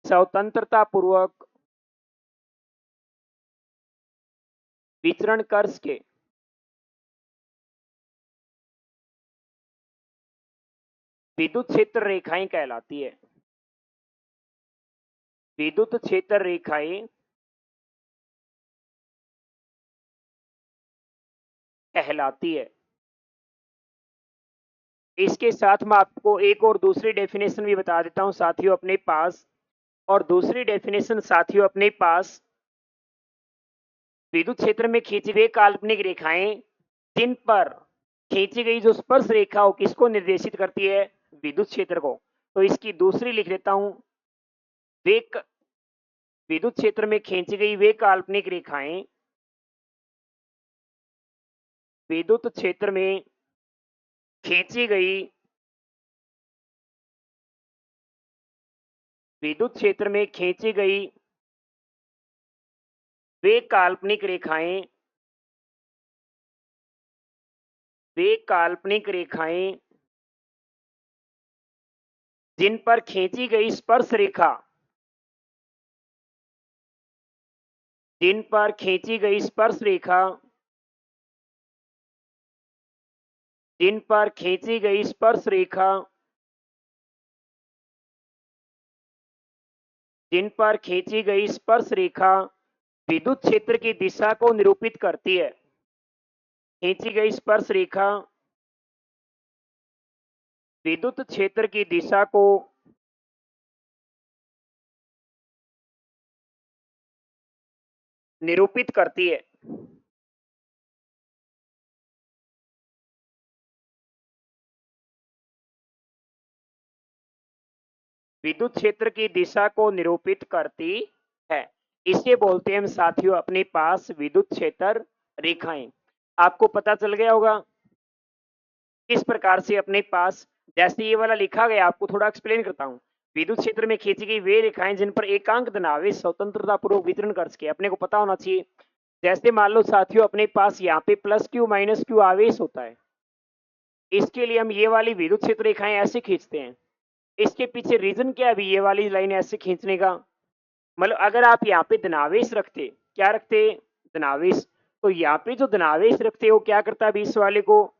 स्वतंत्रता पूर्वक विचरण कर सके, विद्युत क्षेत्र रेखाएं कहलाती है। विद्युत क्षेत्र रेखाएं कहलाती है। इसके साथ मैं आपको एक और दूसरी डेफिनेशन भी बता देता हूं साथियों अपने पास। और दूसरी डेफिनेशन साथियों अपने पास, विद्युत क्षेत्र में खींची गई काल्पनिक रेखाएं जिन पर खींची गई जो स्पर्श रेखा हो किसको निर्देशित करती है, विद्युत क्षेत्र को। तो इसकी दूसरी लिख देता हूं, वे विद्युत क्षेत्र में खींची गई वे काल्पनिक रेखाएं विद्युत क्षेत्र में खींची गई विद्युत क्षेत्र में खींची गई वे काल्पनिक रेखाएं वे काल्पनिक रेखाएं जिन पर खींची गई स्पर्श रेखा जिन पर खींची गई स्पर्श रेखा जिन पर खींची गई स्पर्श रेखा जिन पर खींची गई स्पर्श रेखा विद्युत क्षेत्र की दिशा को निरूपित करती है। खींची गई स्पर्श रेखा विद्युत क्षेत्र की दिशा को निरूपित करती है। विद्युत क्षेत्र की दिशा को निरूपित करती है, इसे बोलते हैं हम साथियों अपने पास विद्युत क्षेत्र रेखाएं। आपको पता चल गया होगा किस प्रकार से अपने पास, जैसे ये वाला लिखा गया, आपको थोड़ा एक्सप्लेन करता हूं। विद्युत क्षेत्र में खींची गई वे रेखाएं जिन पर एकांक धनावेश स्वतंत्रता पूर्वक वितरण कर सके, अपने को पता होना चाहिए। जैसे मान लो साथियों अपने पास यहाँ पे प्लस क्यू माइनस क्यू आवेश होता है, इसके लिए हम ये वाली विद्युत क्षेत्र रेखाएं ऐसे खींचते हैं। इसके पीछे रीजन क्या है अभी ये वाली लाइन ऐसे खींचने का? मतलब अगर आप यहाँ पे धनावेश रखते, क्या रखते? धनावेश। तो यहाँ पे जो धनावेश रखते वो क्या करता है अभी इस वाले को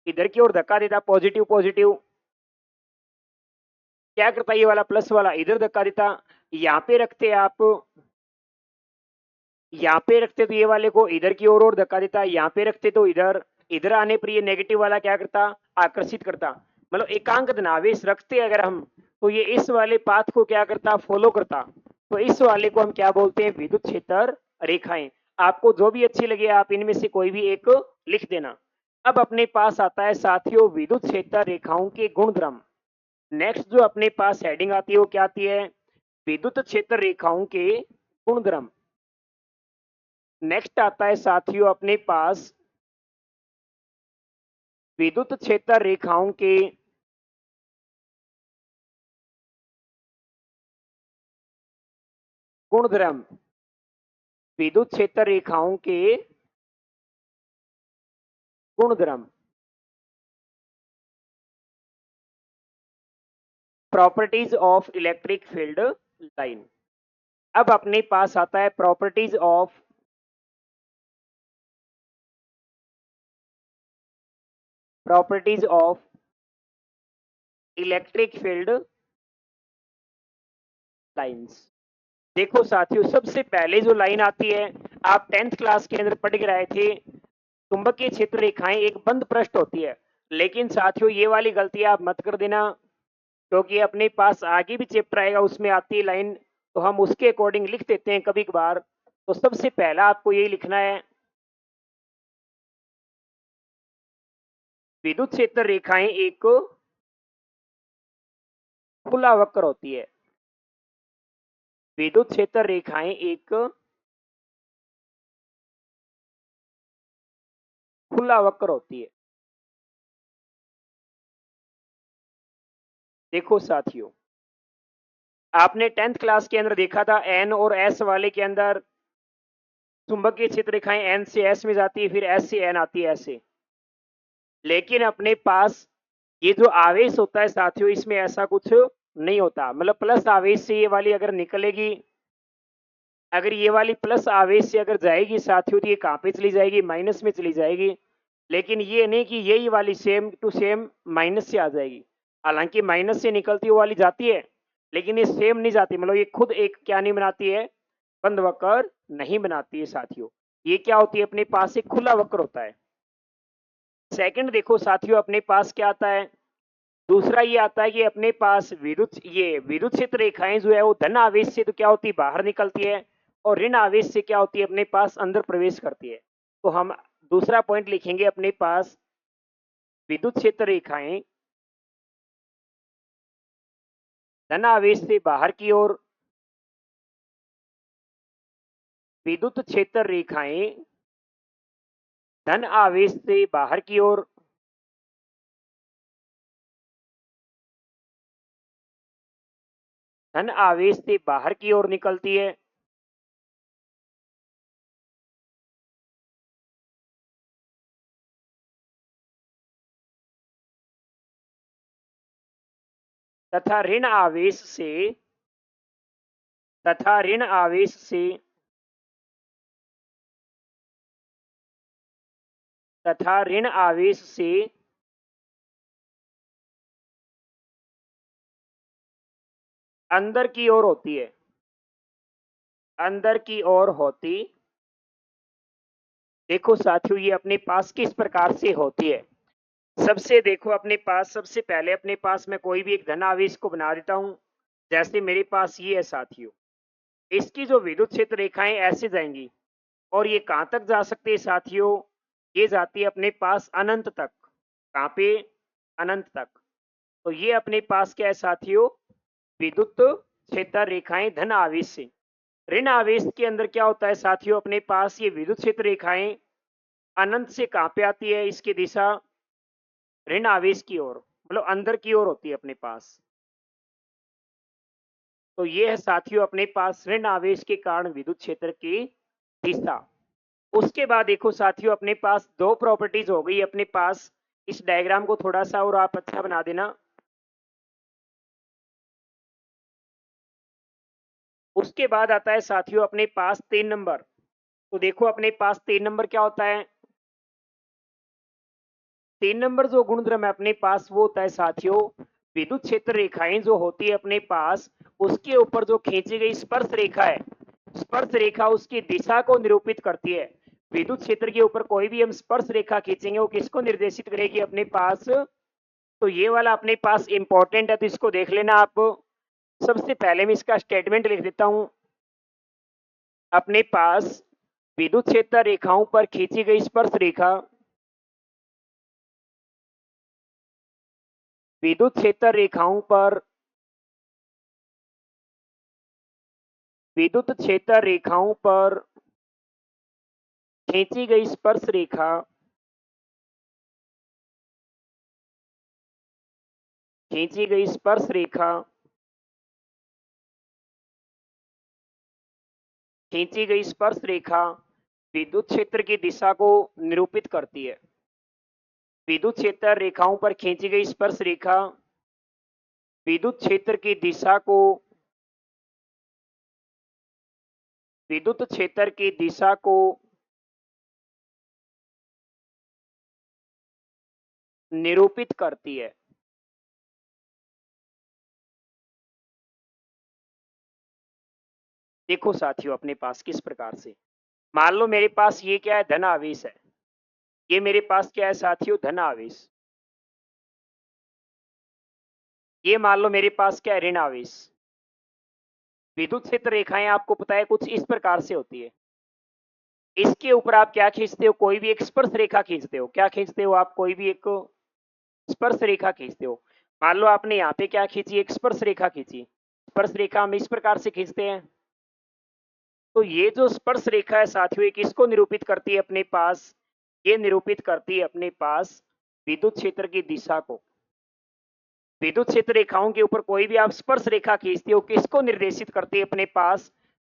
इधर की ओर धक्का देता, पॉजिटिव पॉजिटिव। क्या करता ये वाला प्लस वाला इधर धक्का देता। यहाँ पे रखते आप, यहाँ पे रखते तो ये वाले को इधर की ओर और धक्का देता, यहाँ पे रखते तो इधर, इधर आने पर ये नेगेटिव वाला क्या करता? आकर्षित करता। मतलब एकांक धनावेश रखते अगर हम, तो ये इस वाले पाथ को क्या करता? फॉलो करता। तो इस वाले को हम क्या बोलते हैं? विद्युत क्षेत्र रेखाएं। आपको जो भी अच्छी लगे आप इनमें से कोई भी एक लिख देना। अब अपने पास आता है साथियों विद्युत क्षेत्र रेखाओं के गुणधर्म। नेक्स्ट जो अपने पास हेडिंग आती है वो क्या आती है? विद्युत क्षेत्र रेखाओं के गुणधर्म। नेक्स्ट आता है साथियों अपने पास विद्युत क्षेत्र रेखाओं के गुणधर्म। विद्युत क्षेत्र रेखाओं के गुणधर्म, properties of electric field line. अब अपने पास आता है properties of electric field lines. देखो साथियों सबसे पहले जो लाइन आती है, आप 10th क्लास के अंदर पढ़ के आए थे, चुंबकीय क्षेत्र रेखाएं एक बंद पृष्ठ होती है। लेकिन साथियों ये वाली गलती आप मत कर देना, क्योंकि अपने पास आगे भी चैप्टर आएगा उसमें आती है लाइन, तो हम उसके अकॉर्डिंग लिख देते हैं कभी कभार। तो सबसे पहला आपको यही लिखना है, विद्युत क्षेत्र रेखाएं एक खुला वक्र होती है। विद्युत क्षेत्र रेखाएं एक खुला वक्र होती है। देखो साथियों आपने 10th क्लास के अंदर देखा था एन और एस वाले के अंदर चुंबकीय क्षेत्र रेखाएं एन से एस में जाती है, फिर एस से एन आती है ऐसे। लेकिन अपने पास ये जो आवेश होता है साथियों इसमें ऐसा कुछ नहीं होता। मतलब प्लस आवेश से ये वाली अगर निकलेगी, अगर ये वाली प्लस आवेश से अगर जाएगी साथियों तो ये कहां पे चली जाएगी? माइनस में चली जाएगी। लेकिन ये नहीं कि यही वाली सेम टू सेम माइनस से आ जाएगी। हालांकि माइनस से निकलती हुई वाली जाती है, लेकिन ये सेम नहीं जाती। मतलब ये खुद एक क्या नहीं बनाती है? बंद वक्र नहीं बनाती है साथियों। ये क्या होती है? अपने पास एक खुला वक्र होता है। सेकंड देखो साथियों अपने पास क्या आता है? दूसरा ये आता है कि अपने पास विद्युत क्षेत्र रेखाएं जो है वो धन आवेश से तो क्या होती है? बाहर निकलती है, और ऋण आवेश से क्या होती है? अपने पास अंदर प्रवेश करती है। तो हम दूसरा पॉइंट लिखेंगे अपने पास विद्युत क्षेत्र रेखाएं धन आवेश से बाहर की ओर, विद्युत क्षेत्र रेखाएं धन आवेश से बाहर की ओर, धन आवेश से बाहर की ओर निकलती है, तथा ऋण आवेश से तथा ऋण आवेश से तथा ऋण आवेश से अंदर की ओर होती है। अंदर की ओर होती। देखो साथियों ये अपने पास किस प्रकार से होती है? सबसे देखो अपने पास सबसे पहले अपने पास मैं कोई भी एक धन आवेश को बना देता हूं। जैसे मेरे पास ये है साथियों, इसकी जो विद्युत क्षेत्र रेखाएं ऐसे जाएंगी और ये कहां तक जा सकते हैं साथियों, ये जाती है अपने पास अनंत तक। कहां पे? अनंत तक। तो ये अपने पास क्या है साथियों, विद्युत क्षेत्र रेखाएं धन आवेश से। ऋण आवेश के अंदर क्या होता है साथियों, अपने पास ये विद्युत क्षेत्र रेखाएं अनंत से कहां पे आती है, इसकी दिशा ऋण आवेश की ओर, मतलब अंदर की ओर होती है अपने पास। तो ये है साथियों अपने पास ऋण आवेश के कारण विद्युत क्षेत्र की दिशा। उसके बाद देखो साथियों अपने पास दो प्रॉपर्टीज हो गई अपने पास। इस डायग्राम को थोड़ा सा और आप अच्छा बना देना। उसके बाद आता है साथियों अपने पास 3 नंबर। तो देखो अपने पास 3 नंबर क्या होता है, 3 नंबर जो गुणधर्म है अपने पास वो होता है साथियों, विद्युत क्षेत्र रेखाएं जो होती है अपने पास, उसके ऊपर जो खींची गई स्पर्श रेखा है, स्पर्श रेखा उसकी दिशा को निरूपित करती है। विद्युत क्षेत्र के ऊपर कोई भी हम स्पर्श रेखा खींचेंगे वो किसको निर्देशित करेगी अपने पास, तो ये वाला अपने पास इंपॉर्टेंट है, तो इसको देख लेना आप। सबसे पहले मैं इसका स्टेटमेंट लिख देता हूं। अपने पास विद्युत क्षेत्र रेखाओं पर खींची गई स्पर्श रेखा, विद्युत क्षेत्र रेखाओं पर विद्युत क्षेत्र रेखाओं पर खींची गई स्पर्श रेखा, खींची गई स्पर्श रेखा, खींची गई स्पर्श रेखा विद्युत क्षेत्र की दिशा को निरूपित करती है। विद्युत क्षेत्र रेखाओं पर खींची गई स्पर्श रेखा विद्युत क्षेत्र की दिशा को, विद्युत क्षेत्र की दिशा को निरूपित करती है। देखो साथियों अपने पास किस प्रकार से, मान लो मेरे पास ये क्या है, धन आवेश है। ये मेरे पास क्या है साथियों, धन आवेश। ये मान लो मेरे पास क्या है, ऋण आवेश। विद्युत क्षेत्र रेखाएं आपको पता है कुछ इस प्रकार से होती है। इसके ऊपर आप क्या खींचते हो, कोई भी एक स्पर्श रेखा खींचते हो। क्या खींचते हो आप, कोई भी एक स्पर्श रेखा खींचते हो। मान लो आपने यहाँ पे क्या खींची, एक स्पर्श रेखा खींची। स्पर्श रेखा हम इस प्रकार से खींचते हैं। तो ये जो स्पर्श रेखा है साथियों, ये किसको निरूपित करती है अपने पास, ये निरूपित करती है अपने पास विद्युत क्षेत्र की दिशा को। विद्युत क्षेत्र रेखाओं के ऊपर कोई भी आप स्पर्श रेखा खींचते हो, किसको निर्देशित करती है अपने पास,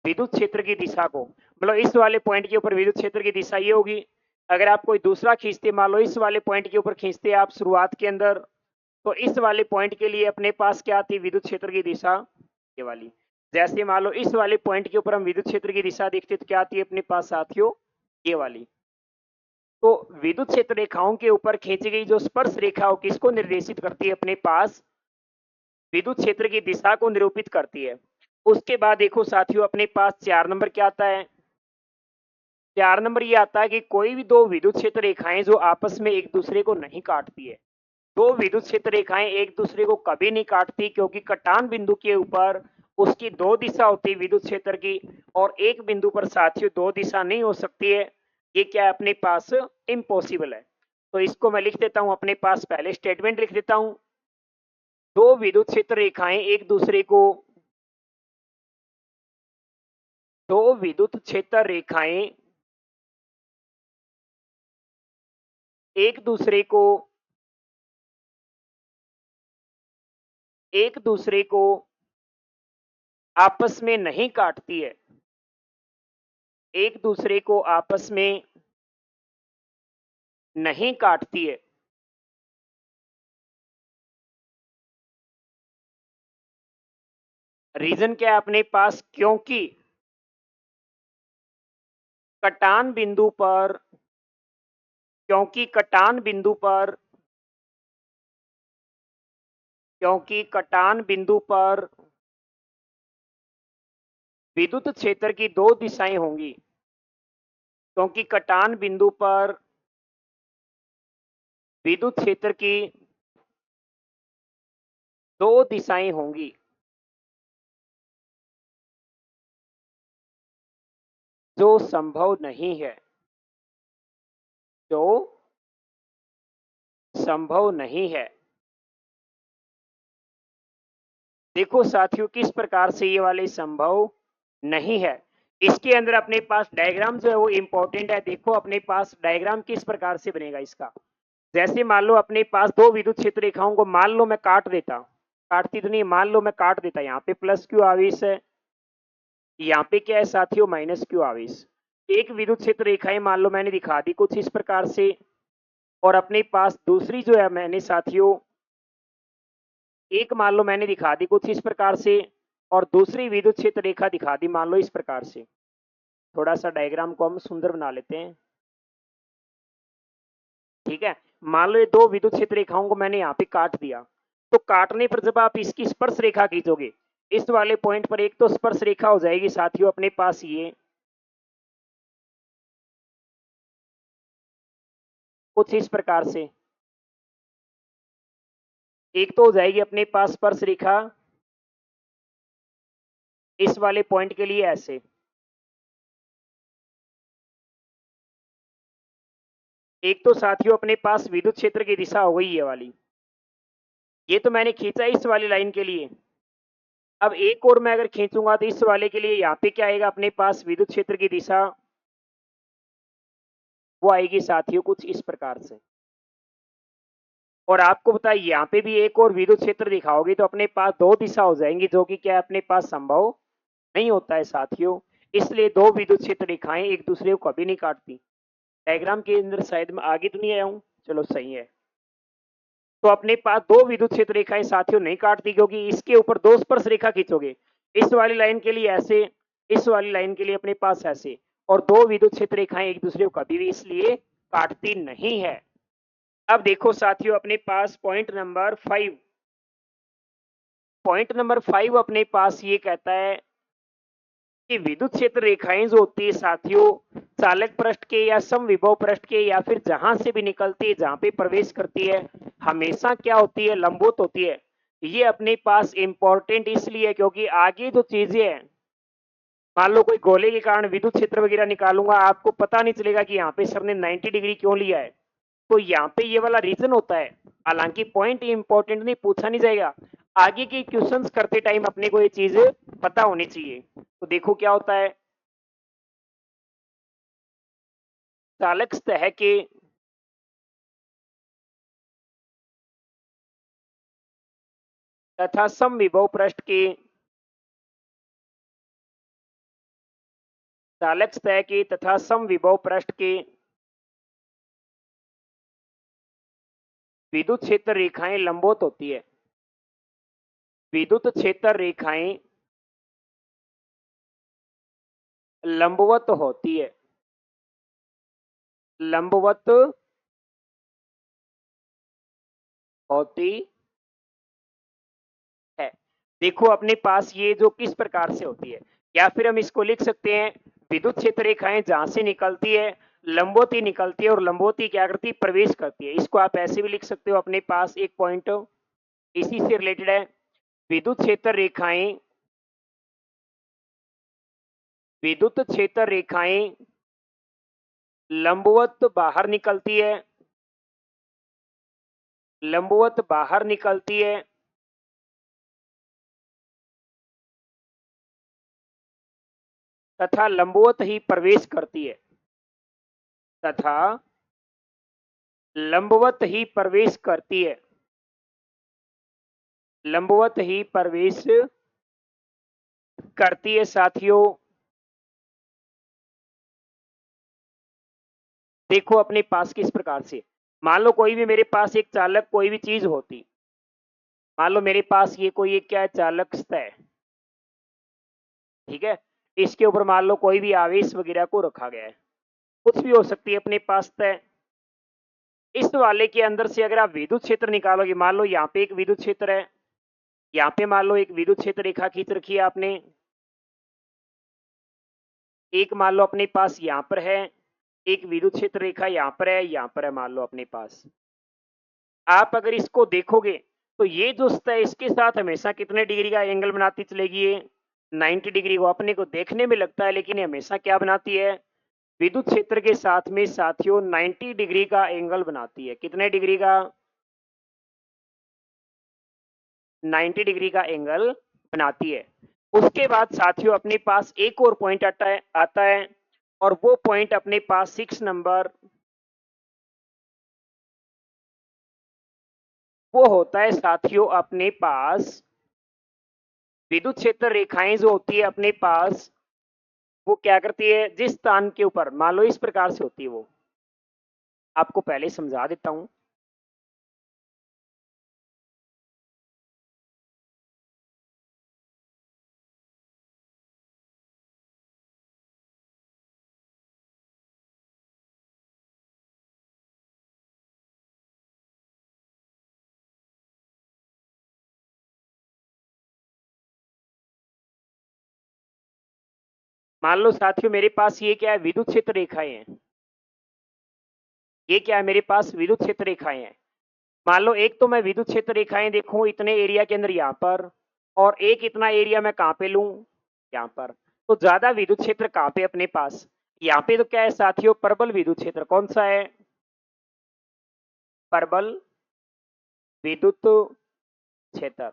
विद्युत क्षेत्र की दिशा को। मतलब इस वाले पॉइंट के ऊपर विद्युत क्षेत्र की दिशा ये होगी। अगर आप कोई दूसरा खींचते, मान लो इस वाले पॉइंट के ऊपर खींचते आप शुरुआत के अंदर, तो इस वाले पॉइंट के लिए अपने पास क्या आती है, विद्युत क्षेत्र की दिशा ये वाली। जैसे मान लो इस वाले पॉइंट के ऊपर हम विद्युत क्षेत्र की दिशा देखते तो क्या आती है अपने पास साथियों, ये वाली। तो विद्युत क्षेत्र रेखाओं के ऊपर खींची गई जो स्पर्श रेखा हो किसको निर्देशित करती है अपने पास, विद्युत क्षेत्र की दिशा को निरूपित करती है। उसके बाद देखो साथियों अपने पास 4 नंबर क्या आता है, 4 नंबर ये आता है कि कोई भी दो विद्युत क्षेत्र रेखाएं जो आपस में एक दूसरे को नहीं काटती है। दो विद्युत क्षेत्र रेखाएं एक दूसरे को कभी नहीं काटती, क्योंकि कटान बिंदु के ऊपर उसकी दो दिशा होती है विद्युत क्षेत्र की, और एक बिंदु पर साथियों दो दिशा नहीं हो सकती है। ये क्या है अपने पास, इम्पॉसिबल है। तो इसको मैं लिख देता हूं अपने पास, पहले स्टेटमेंट लिख देता हूं। दो विद्युत क्षेत्र रेखाएं एक दूसरे को, दो विद्युत क्षेत्र रेखाएं एक दूसरे को, एक दूसरे को आपस में नहीं काटती है, एक दूसरे को आपस में नहीं काटती है। रीजन क्या है अपने पास, क्योंकि कटान बिंदु पर, क्योंकि कटान बिंदु पर, क्योंकि कटान बिंदु पर विद्युत क्षेत्र की दो दिशाएं होंगी, क्योंकि कटान बिंदु पर विद्युत क्षेत्र की दो दिशाएं होंगी। जो संभव नहीं है, जो संभव नहीं है। देखो साथियों, किस प्रकार से ये वाले संभव नहीं है। इसके अंदर अपने पास डायग्राम जो है वो इंपॉर्टेंट है। देखो अपने पास डायग्राम किस प्रकार से बनेगा इसका। जैसे मान लो अपने पास दो विद्युत क्षेत्र रेखाओं को मान लो मैं काट देता, काटती तो नहीं, मान लो मैं काट देता, यहाँ पे प्लस क्यू आवेश है, यहाँ पे क्या है साथियों, माइनस क्यू आवेश। एक विद्युत क्षेत्र रेखाएं मान लो मैंने दिखा दी कुछ इस प्रकार से, और अपने पास दूसरी जो है मैंने साथियों एक मान लो मैंने दिखा दी कुछ इस प्रकार से, और दूसरी विद्युत क्षेत्र रेखा दिखा दी मान लो इस प्रकार से। थोड़ा सा डायग्राम को हम सुंदर बना लेते हैं। ठीक है, मान लो ये दो विद्युत क्षेत्र रेखाओं को मैंने यहाँ पे काट दिया, तो काटने पर जब आप इसकी स्पर्श रेखा खींचोगे इस वाले पॉइंट पर, एक तो स्पर्श रेखा हो जाएगी साथियों अपने पास ये कुछ इस प्रकार से, एक तो हो जाएगी अपने पास स्पर्श रेखा इस वाले पॉइंट के लिए ऐसे, एक तो साथियों अपने पास विद्युत क्षेत्र की दिशा हो गई ये वाली, ये तो मैंने खींचा इस वाली लाइन के लिए। अब एक और मैं अगर खींचूंगा तो इस वाले के लिए यहाँ पे क्या आएगा अपने पास, विद्युत क्षेत्र की दिशा वो आएगी साथियों कुछ इस प्रकार से। और आपको पता है यहाँ पे भी एक और विद्युत क्षेत्र दिखाओगे तो अपने पास दो दिशा हो जाएंगी, जो कि क्या अपने पास संभव नहीं होता है साथियों। इसलिए दो विद्युत क्षेत्र रेखाएं एक दूसरे को कभी नहीं काटती। डायग्राम के अंदर शायद मैं आगे तो नहीं आया हूं, चलो सही है। तो अपने पास दो विद्युत क्षेत्र रेखाएं साथियों नहीं काटती, क्योंकि इसके ऊपर दो स्पर्श रेखा खींचोगे, इस वाली लाइन के लिए ऐसे, इस वाली लाइन के लिए अपने पास ऐसे, और दो विद्युत क्षेत्र रेखाएं एक दूसरे को कभी भी इसलिए काटती नहीं है। अब देखो साथियों अपने पास पॉइंट नंबर 5, पॉइंट नंबर 5 अपने पास ये कहता है कि विद्युत क्षेत्र रेखाएं जो होती है साथियों चालक पृष्ठ के या समविभव पृष्ठ के या फिर जहां से भी निकलती है, जहां पे प्रवेश करती है, हमेशा क्या होती है, लंबवत होती है। ये अपने पास इंपॉर्टेंट इसलिए क्योंकि आगे जो चीजें हैं, मान लो कोई गोले के कारण विद्युत क्षेत्र वगैरह निकालूंगा, आपको पता नहीं चलेगा कि यहाँ पे सर ने 90 डिग्री क्यों लिया है। तो यहाँ पे ये वाला रीजन होता है। हालांकि पॉइंट इंपॉर्टेंट नहीं, पूछा नहीं जाएगा, आगे के क्वेश्चंस करते टाइम अपने को ये चीज पता होनी चाहिए। तो देखो क्या होता है, चालक सतह के तथा समविभव पृष्ठ के, चालक सतह के तथा समविभव पृष्ठ के विद्युत क्षेत्र रेखाएं लंबवत होती है। विद्युत क्षेत्र रेखाएं लंबवत होती है, लंबवत होती है। देखो अपने पास ये जो किस प्रकार से होती है, या फिर हम इसको लिख सकते हैं विद्युत क्षेत्र रेखाएं जहां से निकलती है लंबवत ही निकलती है, और लंबवत ही क्या करती है, प्रवेश करती है। इसको आप ऐसे भी लिख सकते हो अपने पास, एक पॉइंट इसी से रिलेटेड है। विद्युत क्षेत्र रेखाएं, विद्युत क्षेत्र रेखाएं लंबवत बाहर निकलती है, लंबवत बाहर निकलती है तथा लंबवत ही प्रवेश करती है, तथा लंबवत ही प्रवेश करती है, लंबवत ही प्रवेश करती है साथियों। देखो अपने पास किस प्रकार से, मान लो कोई भी मेरे पास एक चालक कोई भी चीज होती, मान लो मेरे पास ये कोई एक क्या है, चालक सतह, ठीक है, इसके ऊपर मान लो कोई भी आवेश वगैरह को रखा गया है, कुछ भी हो सकती है अपने पास सतह। इस वाले के अंदर से अगर आप विद्युत क्षेत्र निकालोगे, मान लो यहाँ पे एक विद्युत क्षेत्र है, यहाँ पे मान लो एक विद्युत क्षेत्र रेखा खींच रखी है आपने, एक मान लो अपने पास यहाँ पर है, एक विद्युत क्षेत्र रेखा यहाँ पर है, यहाँ पर है मान लो अपने पास। आप अगर इसको देखोगे तो ये जो सतह है इसके साथ हमेशा कितने डिग्री का एंगल बनाती चलेगी, ये 90 डिग्री को अपने को देखने में लगता है, लेकिन ये हमेशा क्या बनाती है, विद्युत क्षेत्र के साथ में साथियों 90 डिग्री का एंगल बनाती है। कितने डिग्री का, 90 डिग्री का एंगल बनाती है। उसके बाद साथियों अपने पास एक और पॉइंट आता है और वो पॉइंट अपने पास 6 नंबर, वो होता है साथियों अपने पास विद्युत क्षेत्र रेखाएं जो होती है अपने पास, वो क्या करती है, जिस स्थान के ऊपर मान लो इस प्रकार से होती है, वो आपको पहले समझा देता हूं। मान लो साथियों मेरे पास ये क्या है, विद्युत क्षेत्र रेखाएं हैं। ये क्या है, मेरे पास विद्युत क्षेत्र रेखाएं हैं। मान लो एक तो मैं विद्युत क्षेत्र रेखाएं देखूं इतने एरिया के अंदर यहां पर, और एक इतना एरिया मैं कहां पे लूं, यहां पर। तो ज्यादा विद्युत क्षेत्र कहां पे अपने पास, यहां पे तो क्या है साथियों, प्रबल विद्युत क्षेत्र कौन सा है, प्रबल विद्युत क्षेत्र।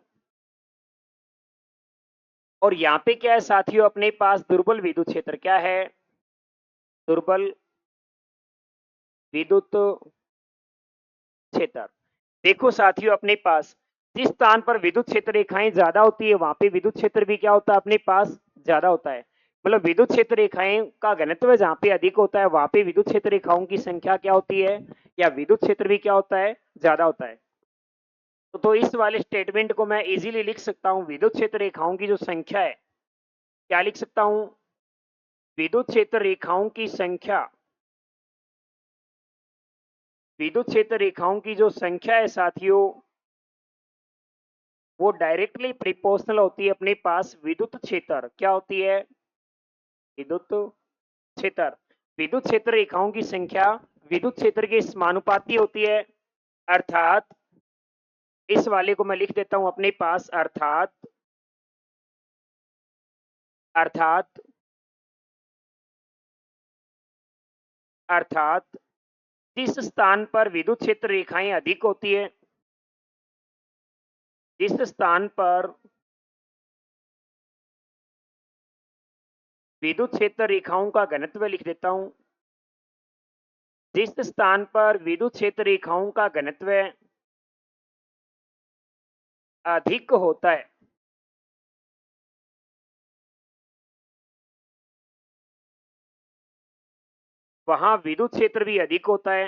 और यहां पे क्या है साथियों अपने पास दुर्बल विद्युत क्षेत्र, क्या है, दुर्बल विद्युत क्षेत्र। देखो साथियों अपने पास जिस स्थान पर विद्युत क्षेत्र रेखाएं ज्यादा होती है वहां पे विद्युत क्षेत्र भी क्या होता है अपने पास, ज्यादा होता है। मतलब विद्युत क्षेत्र रेखाएं का घनत्व जहां पे अधिक होता है वहां पे विद्युत क्षेत्र रेखाओं की संख्या क्या होती है, या विद्युत क्षेत्र भी क्या होता है, ज्यादा होता है। तो इस वाले स्टेटमेंट को मैं इजीली लिख सकता हूं, विद्युत क्षेत्र रेखाओं की जो संख्या है, क्या लिख सकता हूं, विद्युत क्षेत्र रेखाओं की संख्या, विद्युत क्षेत्र रेखाओं की जो संख्या है साथियों, वो डायरेक्टली प्रिपोर्शनल होती है अपने पास विद्युत क्षेत्र, क्या होती है, विद्युत क्षेत्र। विद्युत क्षेत्र रेखाओं की संख्या विद्युत क्षेत्र के समानुपाती होती है। अर्थात इस वाले को मैं लिख देता हूं अपने पास, अर्थात अर्थात अर्थात जिस स्थान पर विद्युत क्षेत्र रेखाएं अधिक होती है, जिस स्थान पर विद्युत क्षेत्र रेखाओं का घनत्व लिख देता हूं, जिस स्थान पर विद्युत क्षेत्र रेखाओं का घनत्व अधिक होता है, वहां विद्युत क्षेत्र भी अधिक होता है,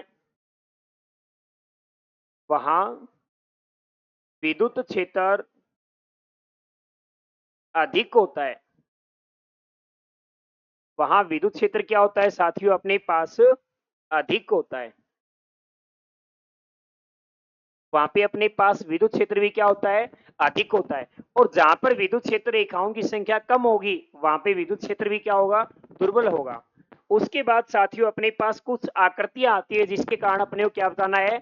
वहां विद्युत क्षेत्र अधिक होता है, वहां विद्युत क्षेत्र क्या होता है साथियों अपने पास, अधिक होता है। वहां पे अपने पास विद्युत क्षेत्र भी क्या होता है, अधिक होता है। और जहां पर विद्युत क्षेत्र रेखाओं की संख्या कम होगी वहां पे विद्युत क्षेत्र भी क्या होगा, दुर्बल होगा। उसके बाद साथियों अपने पास कुछ आकृतियां आती है जिसके कारण अपने को क्या बताना है,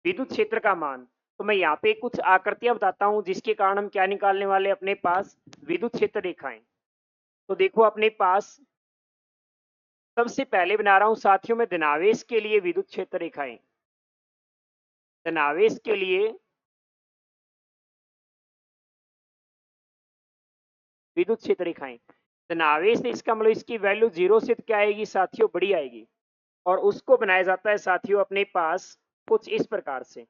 विद्युत क्षेत्र का मान। तो मैं यहाँ पे कुछ आकृतियां बताता हूं जिसके कारण हम क्या निकालने वाले अपने पास, विद्युत क्षेत्र रेखाएं। तो देखो अपने पास सबसे पहले बना रहा हूं साथियों में धनावेश के लिए विद्युत क्षेत्र रेखाएं, धनावेश के लिए विद्युत क्षेत्र रेखाएं। धनावेश है इसका मतलब इसकी वैल्यू 0 से क्या आएगी साथियों, बड़ी आएगी। और उसको बनाया जाता है साथियों अपने पास कुछ इस प्रकार से।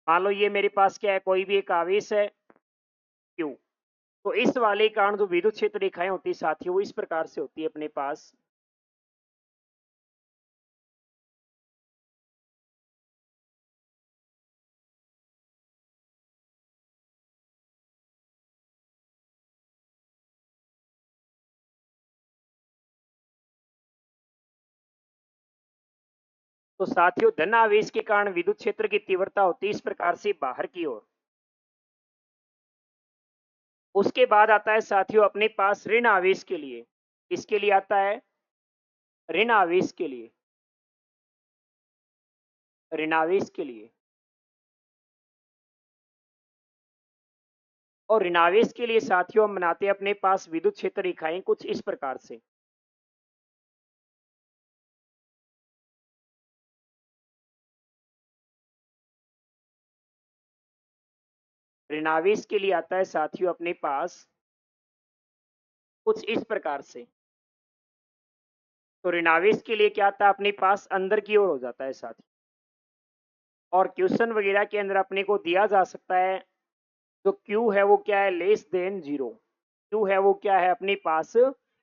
मान लो ये मेरे पास क्या है, कोई भी एक आवेश है क्यू। तो इस वाले कारण जो विद्युत क्षेत्र रेखाएं होती है साथियों वो इस प्रकार से होती है अपने पास। तो साथियों धन आवेश के कारण विद्युत क्षेत्र की तीव्रता होती है इस प्रकार से बाहर की ओर। उसके बाद आता है साथियों अपने पास ऋण आवेश के लिए, इसके लिए आता है ऋण आवेश के लिए, ऋण आवेश के लिए। और ऋणावेश के लिए साथियों हम बनाते हैं अपने पास विद्युत क्षेत्र रेखाएं कुछ इस प्रकार से। ऋणावेश के लिए आता है साथियों अपने पास कुछ इस प्रकार से। तो ऋणावेश के लिए क्या आता है अपने पास अंदर की ओर हो जाता है साथियों। और क्वेश्चन वगैरह के अंदर अपने को दिया जा सकता है जो Q है वो क्या है, लेस देन जीरो। Q है वो क्या है अपने पास,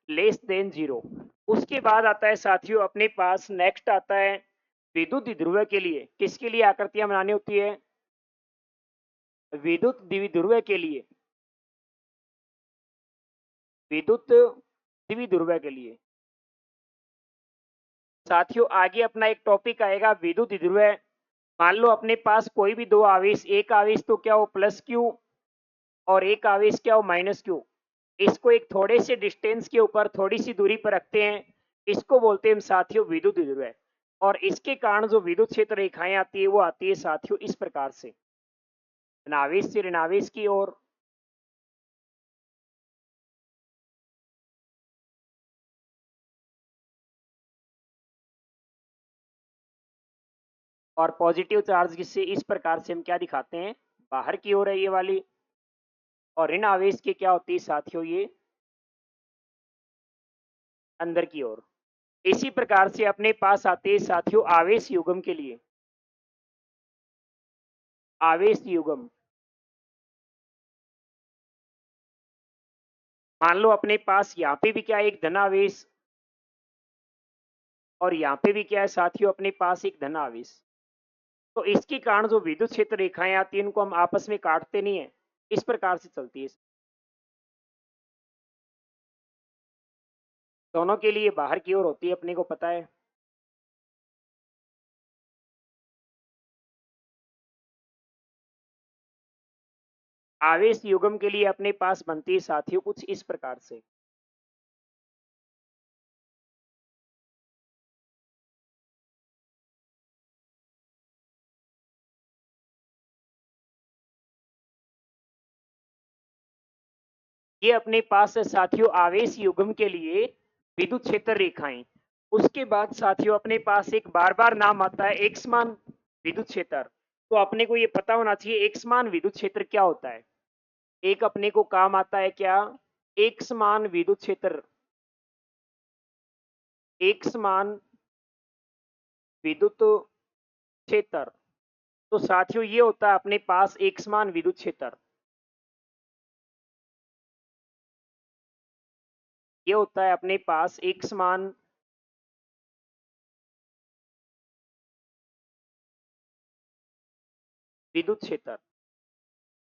लेस देन जीरो। उसके बाद आता है साथियों अपने पास नेक्स्ट आता है विद्युत द्विध्रुव के लिए। किसके लिए आकृतियां बनानी होती है, विद्युत द्विध्रुव के लिए, विद्युत द्विध्रुव के लिए। साथियों आगे अपना एक टॉपिक आएगा विद्युत द्विध्रुव। मान लो अपने पास कोई भी दो आवेश, एक आवेश तो क्या हो प्लस क्यू और एक आवेश क्या हो माइनस क्यू। इसको एक थोड़े से डिस्टेंस के ऊपर थोड़ी सी दूरी पर रखते हैं, इसको बोलते हैं साथियों विद्युत द्विध्रुव। और इसके कारण जो विद्युत क्षेत्र रेखाएं आती है वो आती है साथियों इस प्रकार से, धनावेश से ऋणावेश की ओर, और पॉजिटिव चार्ज से इस प्रकार से हम क्या दिखाते हैं, बाहर की ओर है ये वाली। और ऋण आवेश की क्या होती है साथियों, ये अंदर की ओर। इसी प्रकार से अपने पास आते हैं साथियों आवेश युग्म के लिए। आवेश युग्म, मान लो अपने पास यहाँ पे भी क्या है एक धनावेश और यहाँ पे भी क्या है साथियों अपने पास एक धनावेश। तो इसके कारण जो विद्युत क्षेत्र रेखाएं आती है इनको हम आपस में काटते नहीं है, इस प्रकार से चलती है। दोनों के लिए बाहर की ओर होती है अपने को पता है। आवेश युग्म के लिए अपने पास बनती है साथियों कुछ इस प्रकार से। ये अपने पास है साथियों आवेश युग्म के लिए विद्युत क्षेत्र रेखाएं। उसके बाद साथियों अपने पास एक बार बार नाम आता है एकसमान विद्युत क्षेत्र। तो अपने को ये पता होना चाहिए एकसमान विद्युत क्षेत्र क्या होता है। एक अपने को काम आता है क्या, एकसमान विद्युत क्षेत्र, एकसमान विद्युत क्षेत्र। तो साथियों ये होता है अपने पास एकसमान विद्युत क्षेत्र, ये होता है अपने पास एकसमान विद्युत क्षेत्र।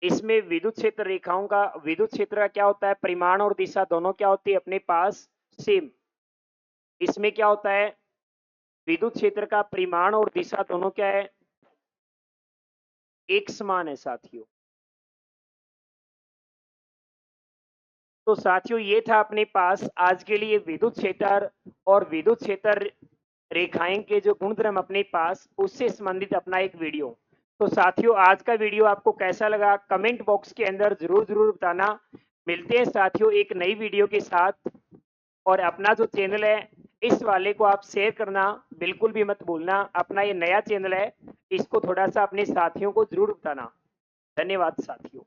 इसमें विद्युत क्षेत्र रेखाओं का, विद्युत क्षेत्र का क्या होता है, परिमाण और दिशा दोनों क्या होती है अपने पास सेम। इसमें क्या होता है, विद्युत क्षेत्र का परिमाण और दिशा दोनों क्या है, एक समान है साथियों। तो साथियों ये था अपने पास आज के लिए विद्युत क्षेत्र और विद्युत क्षेत्र रेखाएं के जो गुणधर्म अपने पास, उससे संबंधित अपना एक वीडियो। तो साथियों आज का वीडियो आपको कैसा लगा कमेंट बॉक्स के अंदर जरूर जरूर बताना। मिलते हैं साथियों एक नई वीडियो के साथ। और अपना जो चैनल है इस वाले को आप शेयर करना बिल्कुल भी मत भूलना। अपना ये नया चैनल है, इसको थोड़ा सा अपने साथियों को जरूर बताना। धन्यवाद साथियों।